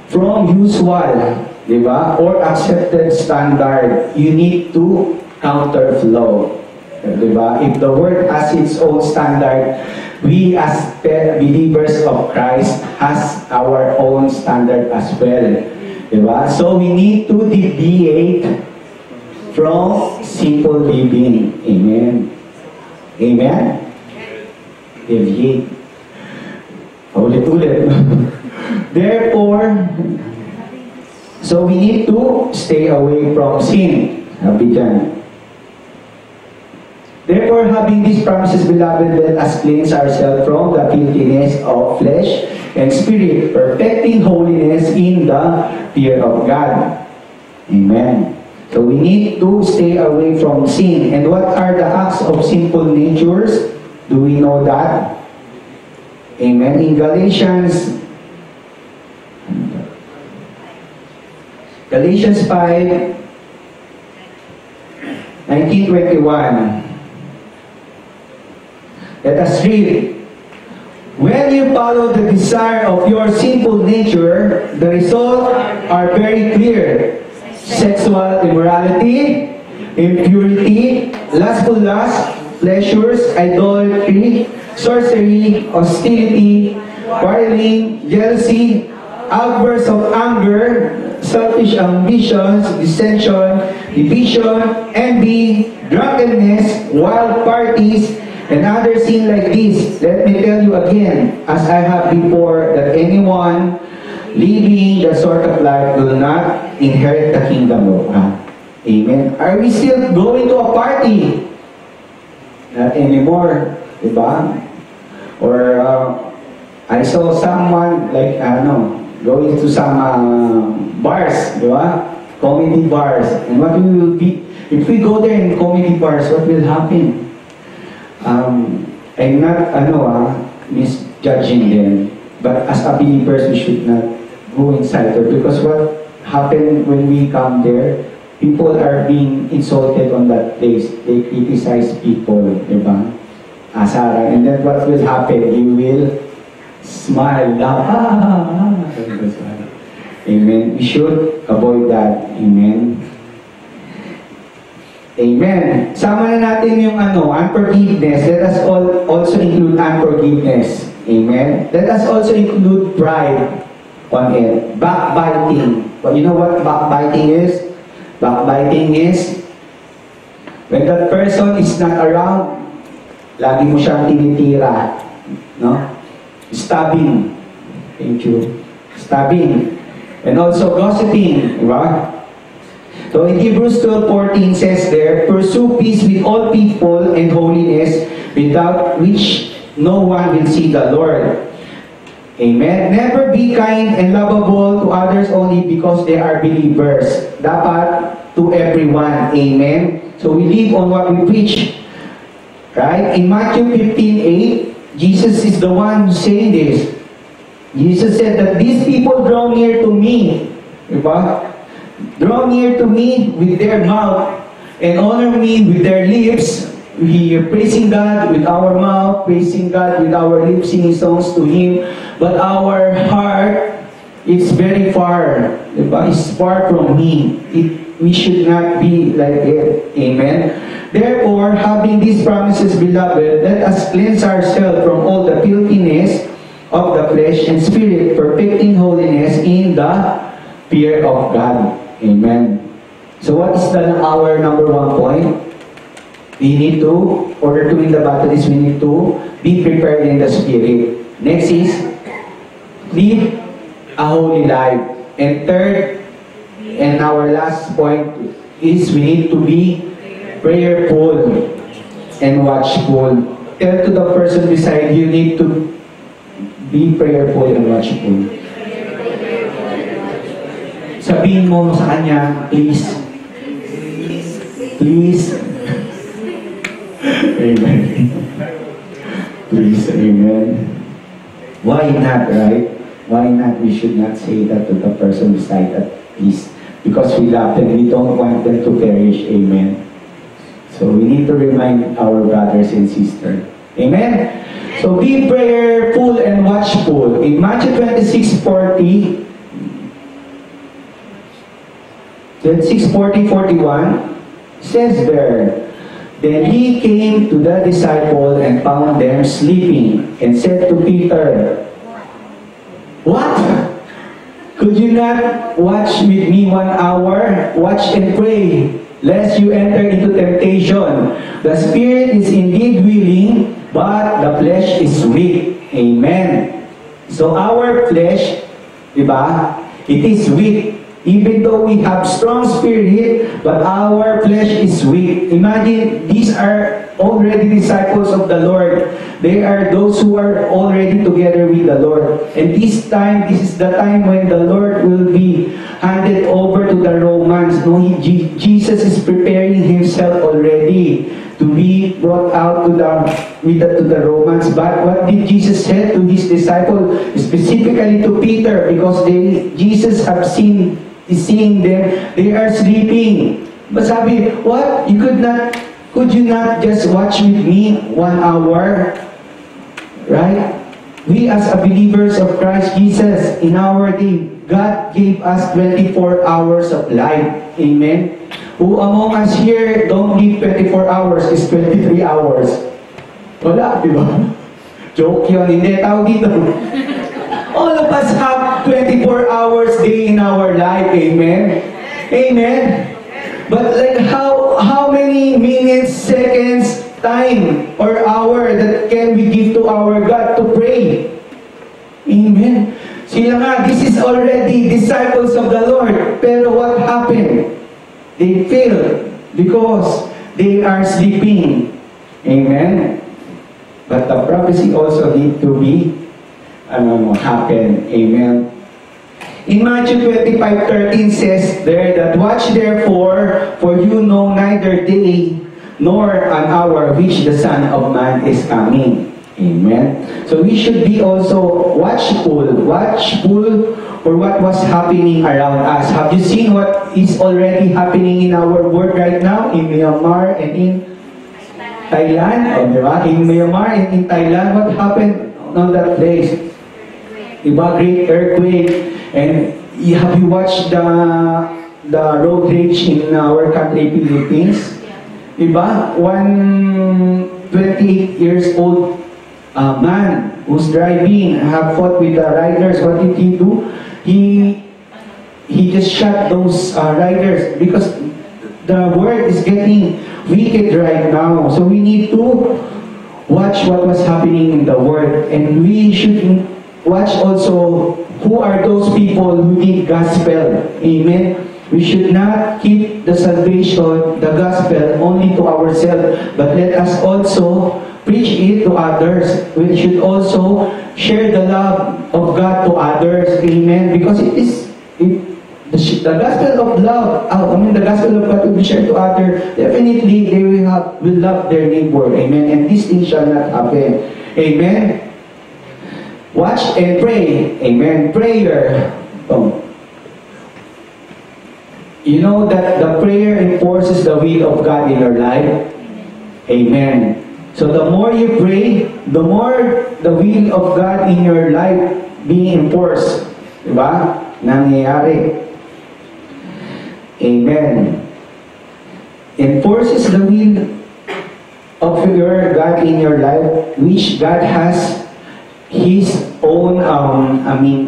from usual, diba? Or accepted standard. You need to counterflow. Diba? If the world has its own standard, we as believers of Christ has our own standard as well. Diba? So we need to deviate from simple living. Amen. Amen? Deviate. Ulit-ulit. Therefore, so we need to stay away from sin. Sabi dyan. Therefore, having these promises, beloved, let us cleanse ourselves from the filthiness of flesh and spirit, perfecting holiness in the fear of God. Amen. So we need to stay away from sin. And what are the acts of sinful natures? Do we know that? Amen. In Galatians 5, 19:21. Let us read. When you follow the desire of your sinful nature, the results are very clear. Sexual immorality, impurity, lustful lust, pleasures, idolatry, sorcery, hostility, quarreling, jealousy, outbursts of anger, selfish ambitions, dissension, division, envy, drunkenness, wild parties, and other sin like this. Let me tell you again, as I have before, that anyone living the sort of life will not inherit the kingdom of God. Amen. Are we still going to a party? Not anymore. Diba? Or I saw someone like, going to some bars, diba? Comedy bars. And what will be, if we go there in comedy bars, what will happen? I'm not, misjudging them. But as a believers, we should not go inside there. Because what happened when we come there, people are being insulted on that place. They criticize people, diba? Asara. And then what will happen? You will smile. Amen. We should avoid that. Amen. Amen. Sama na natin yung unforgiveness. Let us also include unforgiveness. Amen. Let us also include pride on it. Backbiting. But you know what backbiting is? Backbiting is when that person is not around, lagi mo siyang tinitira. No? Stabbing. Thank you. Stabbing. And also gossiping. Diba? So in Hebrews 12:14 says there, pursue peace with all people and holiness, without which no one will see the Lord. Amen. Never be kind and lovable to others only because they are believers. Dapat to everyone. Amen. So we live on what we preach. Right? In Matthew 15:8, Jesus is the one who's saying this. Jesus said that these people draw near to me. Diba? Draw near to me with their mouth and honor me with their lips. We are praising God with our mouth, praising God with our lips, singing songs to Him. But our heart is very far. It's far from me. We should not be like it. Amen. Therefore, having these promises, beloved, let us cleanse ourselves from all the filthiness of the flesh and spirit, perfecting holiness in the fear of God. Amen. So what is our number one point? We need to, in order to win the battle, is we need to be prepared in the spirit. Next is, live a holy life. And third, and our last point is we need to be prayerful and watchful. Tell to the person beside you, need to be prayerful and watchful. Sabihin mo sa kanya, please. Please. Amen. Please, amen. Why not, right? Why not? We should not say that to the person beside us, please. Because we love them. We don't want them to perish. Amen. So we need to remind our brothers and sisters. Amen. So be prayerful and watchful. In Matthew 26:40, 41 says there, then he came to the disciple and found them sleeping, and said to Peter, what? Could you not watch with me 1 hour? Watch and pray, lest you enter into temptation. The spirit is indeed willing, but the flesh is weak. Amen. So our flesh, diba? It is weak. Even though we have strong spirit, but our flesh is weak. Imagine, these are already disciples of the Lord. They are those who are already together with the Lord. And this is the time when the Lord will be handed over to the Romans. No, Jesus is preparing himself already to be brought out to the Romans. But what did Jesus say to his disciples, specifically to Peter, because Jesus is seeing them, they are sleeping. But sabi, what? Could you not just watch with me 1 hour? Right? We as a believers of Christ Jesus, in our day, God gave us 24 hours of life. Amen? Who among us here don't need 24 hours is 23 hours? Wala, di ba? Joke yun. Hindi, tawag dito. All of us have 24 hours day in our life. Amen? Amen? But like how many minutes, seconds, time, or hour that can we give to our God to pray? Amen? Sila nga, this is already disciples of the Lord. Pero what happened? They failed because they are sleeping. Amen? But the prophecy also need to be happen. Amen. In Matthew 25:13 says there that, watch therefore, for you know neither day nor an hour which the Son of Man is coming. Amen. So we should be also watchful for what was happening around us. Have you seen what is already happening in our world right now, in Myanmar and in Thailand? In Myanmar and in Thailand, what happened on that place? Diba, great earthquake. And have you watched the road rage in our country, Philippines? Diba? One 28 years old man who's driving have fought with the riders. What did he do? He just shot those riders because the world is getting wicked right now. So we need to watch what was happening in the world, and we should watch also who are those people who need gospel. Amen. We should not keep the salvation, the gospel, only to ourselves, but let us also preach it to others. We should also share the love of God to others. Amen. Because the gospel of love, the gospel of God will be shared to others. Definitely, they will love their neighbor. Amen. And this thing shall not happen. Amen. Watch and pray. Amen. Prayer. You know that the prayer enforces the will of God in your life. Amen. So the more you pray, the more the will of God in your life being enforced. Diba? Nangyayari. Amen. Enforces the will of your God in your life, which God has His own,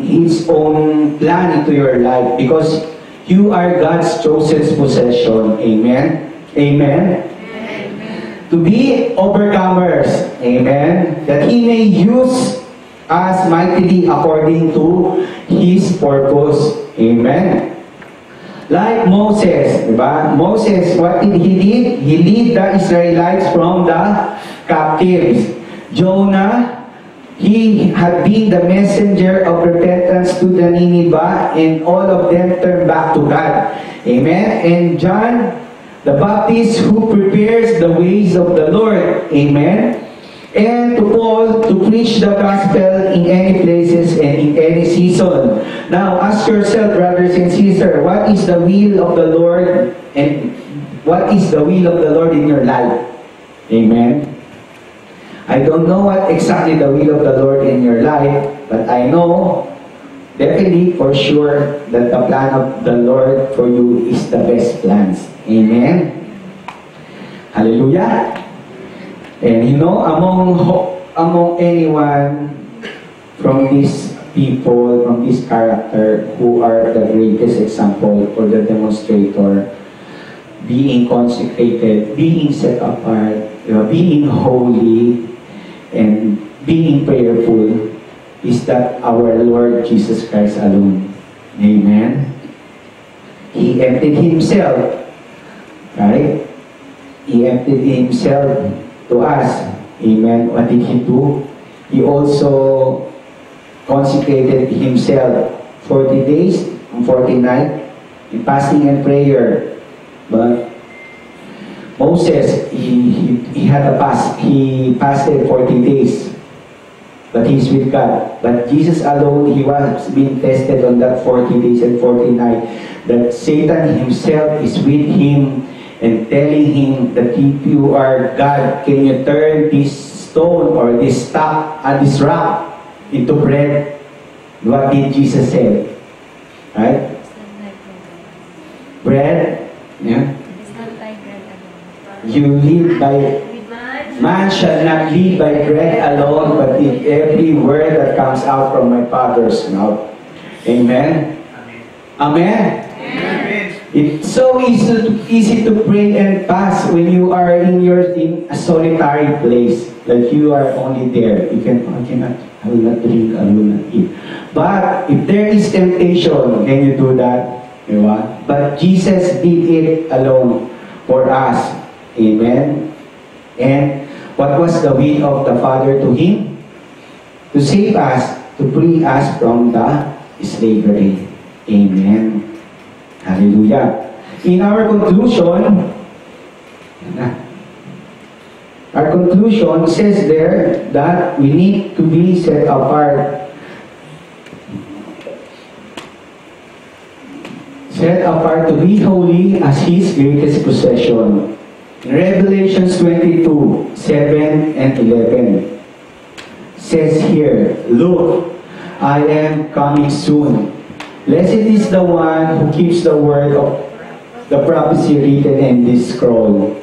His own plan into your life, because you are God's chosen possession. Amen. Amen. To be overcomers. Amen. That He may use us mightily according to His purpose. Amen. Like Moses, diba? Moses, what did he lead? He lead the Israelites from the captives. Jonah, he had been the messenger of repentance to the Nineveh, and all of them turned back to God. Amen. And John the Baptist, who prepares the ways of the Lord. Amen. And to Paul, to preach the gospel in any places and in any season. Now, ask yourself, brothers and sisters, what is the will of the Lord, and what is the will of the Lord in your life? Amen. I don't know what exactly the will of the Lord in your life, but I know definitely for sure that the plan of the Lord for you is the best plans. Amen. Hallelujah. And you know, among anyone from these people, from this character, who are the greatest example or the demonstrator, being consecrated, being set apart, being holy, and being prayerful, is that our Lord Jesus Christ alone. Amen. He emptied himself, right? He emptied himself to us. Amen. What did he do? He also consecrated himself 40 days and 40 nights in fasting and prayer. But Moses, he had a fast. He fasted 40 days. But he's with God. But Jesus alone, he was being tested on that 40 days and 40 nights. That Satan himself is with him and telling him that if you are God, can you turn this stone or this this rock into bread? What did Jesus say? Right? It's not like bread. Bread? Yeah. It's not like bread alone. You live by... With lunch. Man shall not live by bread alone, but in every word that comes out from my Father's mouth. Amen? Amen? It's so easy to pray and fast when you are in a solitary place. Like you are only there. You I will not drink, I will not eat. But if there is temptation, can you do that? But Jesus did it alone for us. Amen? And what was the will of the Father to Him? To save us, to free us from the slavery. Amen. Hallelujah. In our conclusion says there that we need to be set apart. Set apart to be holy as His greatest possession. In Revelations 22, 7 and 11 says here, "Look, I am coming soon. Blessed is the one who keeps the word of the prophecy written in this scroll."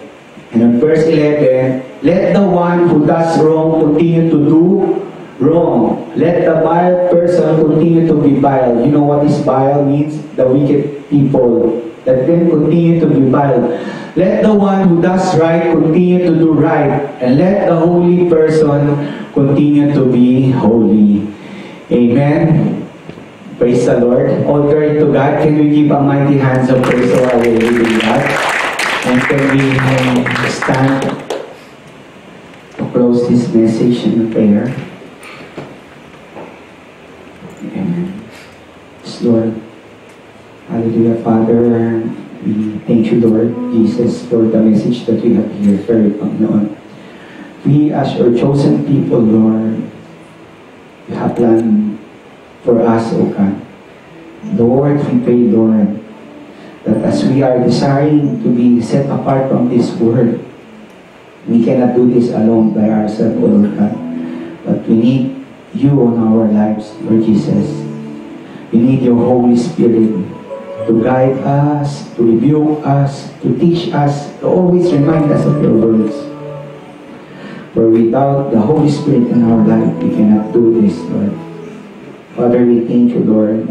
And in verse 11, "Let the one who does wrong continue to do wrong. Let the vile person continue to be vile." You know what this vile means? The wicked people. Let them continue to be vile. "Let the one who does right continue to do right. And let the holy person continue to be holy." Amen. Praise the Lord. All glory to God. Can we give a mighty hands of praise to our living God? And can we stand to close this message in prayer? Amen. Yes, Lord. Hallelujah, Father. We thank you, Lord Jesus, for the message that we have here, heard, Panginoon. We, as your chosen people, Lord, you have planned for us, O God. Lord, we pray, Lord, that as we are desiring to be set apart from this world, we cannot do this alone by ourselves, O Lord God. But we need you on our lives, Lord Jesus. We need your Holy Spirit to guide us, to rebuke us, to teach us, to always remind us of your words. For without the Holy Spirit in our life, we cannot do this, Lord. Father, we thank you, Lord,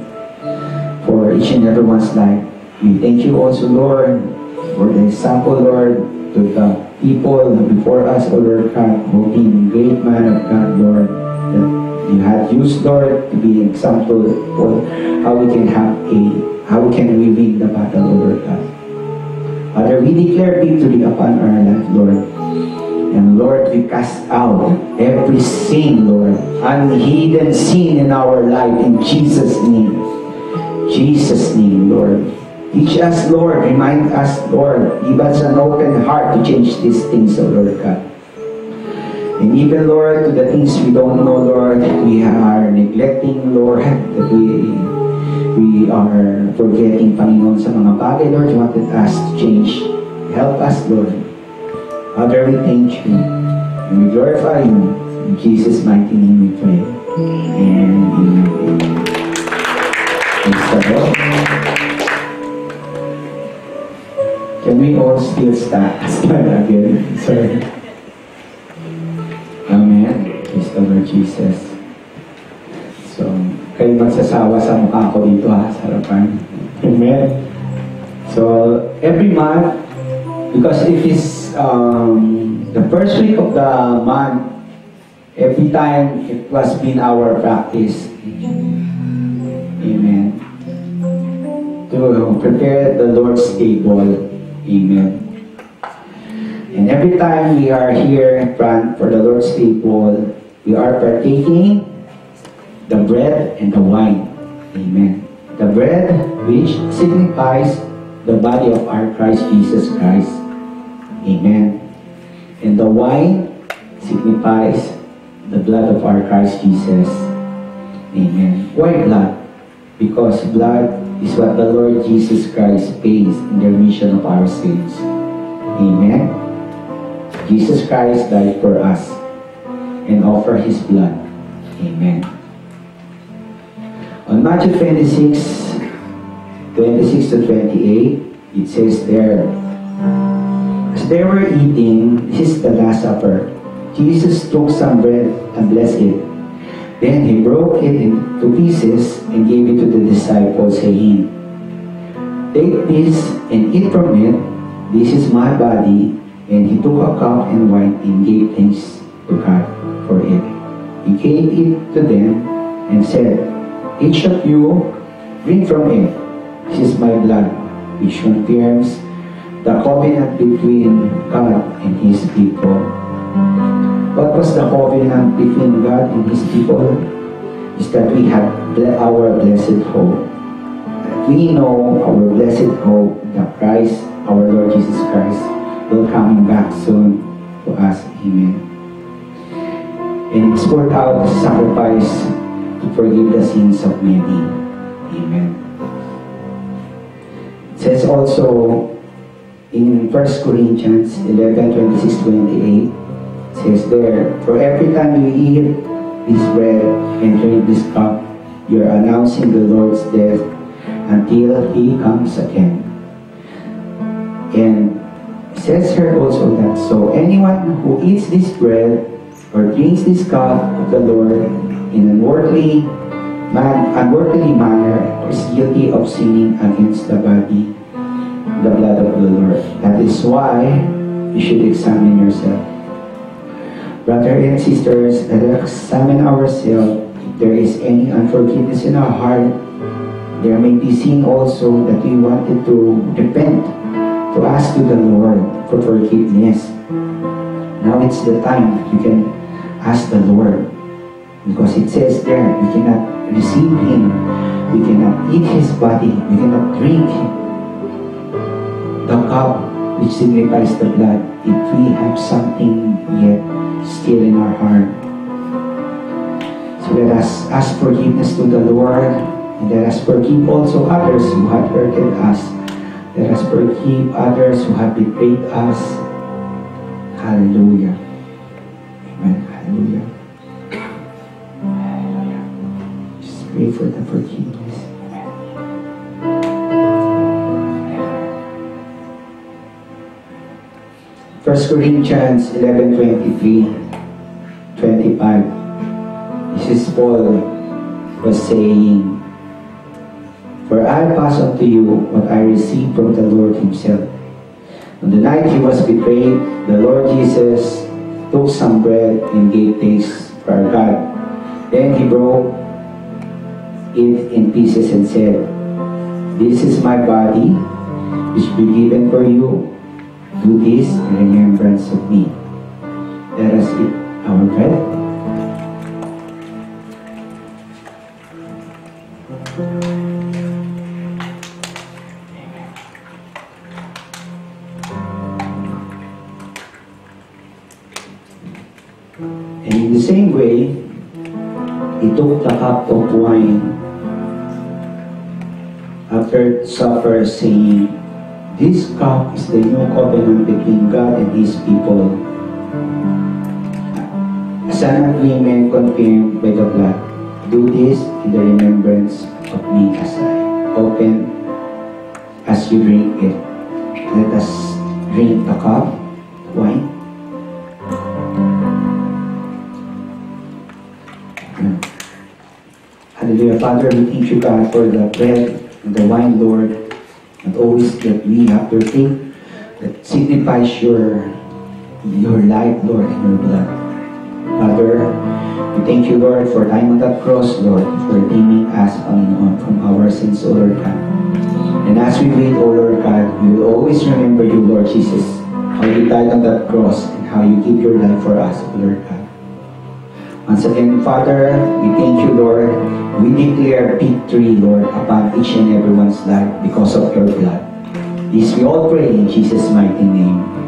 for each and everyone's life. We thank you also, Lord, for the example, Lord, to the people before us, O Lord God, who have been great man of God, Lord, that you have used, Lord, to be an example for how we can we win the battle, O Lord God. Father, we declare victory upon our life, Lord. And Lord, we cast out every sin, Lord, unhidden sin in our life in Jesus' name. Jesus' name, Lord. Teach us, Lord. Remind us, Lord. Give us an open heart to change these things, O Lord God. And even, Lord, to the things we don't know, Lord, that we are neglecting, Lord, that we are forgetting, Panginoon, sa mga bagay, Lord, you wanted us to change. Help us, Lord. Father, we thank you and we glorify you. In Jesus' mighty name we pray. Amen. Praise the Lord. Can we all still stand again? Sorry. Amen. Praise the Lord Jesus. So, kayo magsasawa sa mukha ko dito ha, sa harapan. Amen. So, every month, because it is the first week of the month, every time it was been our practice, amen, to to prepare the Lord's table. Amen. And every time we are here in front for the Lord's table, we are partaking the bread and the wine. Amen. The bread, which signifies the body of our Christ Jesus Christ. Amen. And the wine signifies the blood of our Christ Jesus. Amen. Why blood? Because blood is what the Lord Jesus Christ pays in the remission of our sins. Amen. Jesus Christ died for us and offered His blood. Amen. On Matthew 26 to 28, it says there, as they were eating, this is the Last Supper, Jesus took some bread and blessed it. Then He broke it into pieces and gave it to the disciples, saying, "Take this and eat from it. This is my body." And He took a cup and wine and gave thanks to God for it. He gave it to them and said, "Each of you drink from it. This is my blood, which confirms the covenant between God and His people." What was the covenant between God and His people? Is that we have our blessed hope. That we know our blessed hope that Christ, our Lord Jesus Christ, will come back soon to us. Amen. And it's poured out as a sacrifice to forgive the sins of many. Amen. It says also in 1 Corinthians 11:26-28, it says there, "For every time you eat this bread and drink this cup, you're announcing the Lord's death until He comes again." And it says here also that, so anyone who eats this bread or drinks this cup of the Lord in an unworthily manner is guilty of sinning against the body, the blood of the Lord. That is why you should examine yourself. Brothers and sisters, let us examine ourselves. If there is any unforgiveness in our heart, there may be sin also that we wanted to repent, to ask to the Lord for forgiveness. Now it's the time that you can ask the Lord, because it says there, we cannot receive Him, we cannot eat His body, we cannot drink the cup which signifies the blood if we have something yet still in our heart. So let us ask forgiveness to the Lord, and let us forgive also others who have hurted us. Let us forgive others who have betrayed us. Hallelujah. Amen. Hallelujah. Hallelujah. Just pray for the forgiveness. Amen. 1 Corinthians 11:23-25. This is Paul was saying, "For I pass on to you what I received from the Lord Himself. On the night He was betrayed, the Lord Jesus took some bread and gave thanks for our God. Then He broke it in pieces and said, 'This is my body, which will be given for you. Do this in remembrance of me.'" Let us eat our bread. And in the same way, He took the cup of wine after supper, saying, "This cup is the new covenant between God and His people, as an agreement confirmed by the blood. Do this in the remembrance of me as I open as you drink it." Let us drink the cup of wine. Hallelujah. Father, we thank you, God, for the bread and the wine, Lord, and always that we have to drink that signifies your life, Lord, and your blood. Father, we thank you, Lord, for dying on that cross, Lord, for redeeming us, Panginoon, from our sins, O Lord God. And as we wait, O Lord God, we will always remember you, Lord Jesus, how you died on that cross and how you gave your life for us, O Lord God. Once again, Father, we thank you, Lord. We declare victory, Lord, upon each and everyone's life because of your blood. This we all pray in Jesus' mighty name.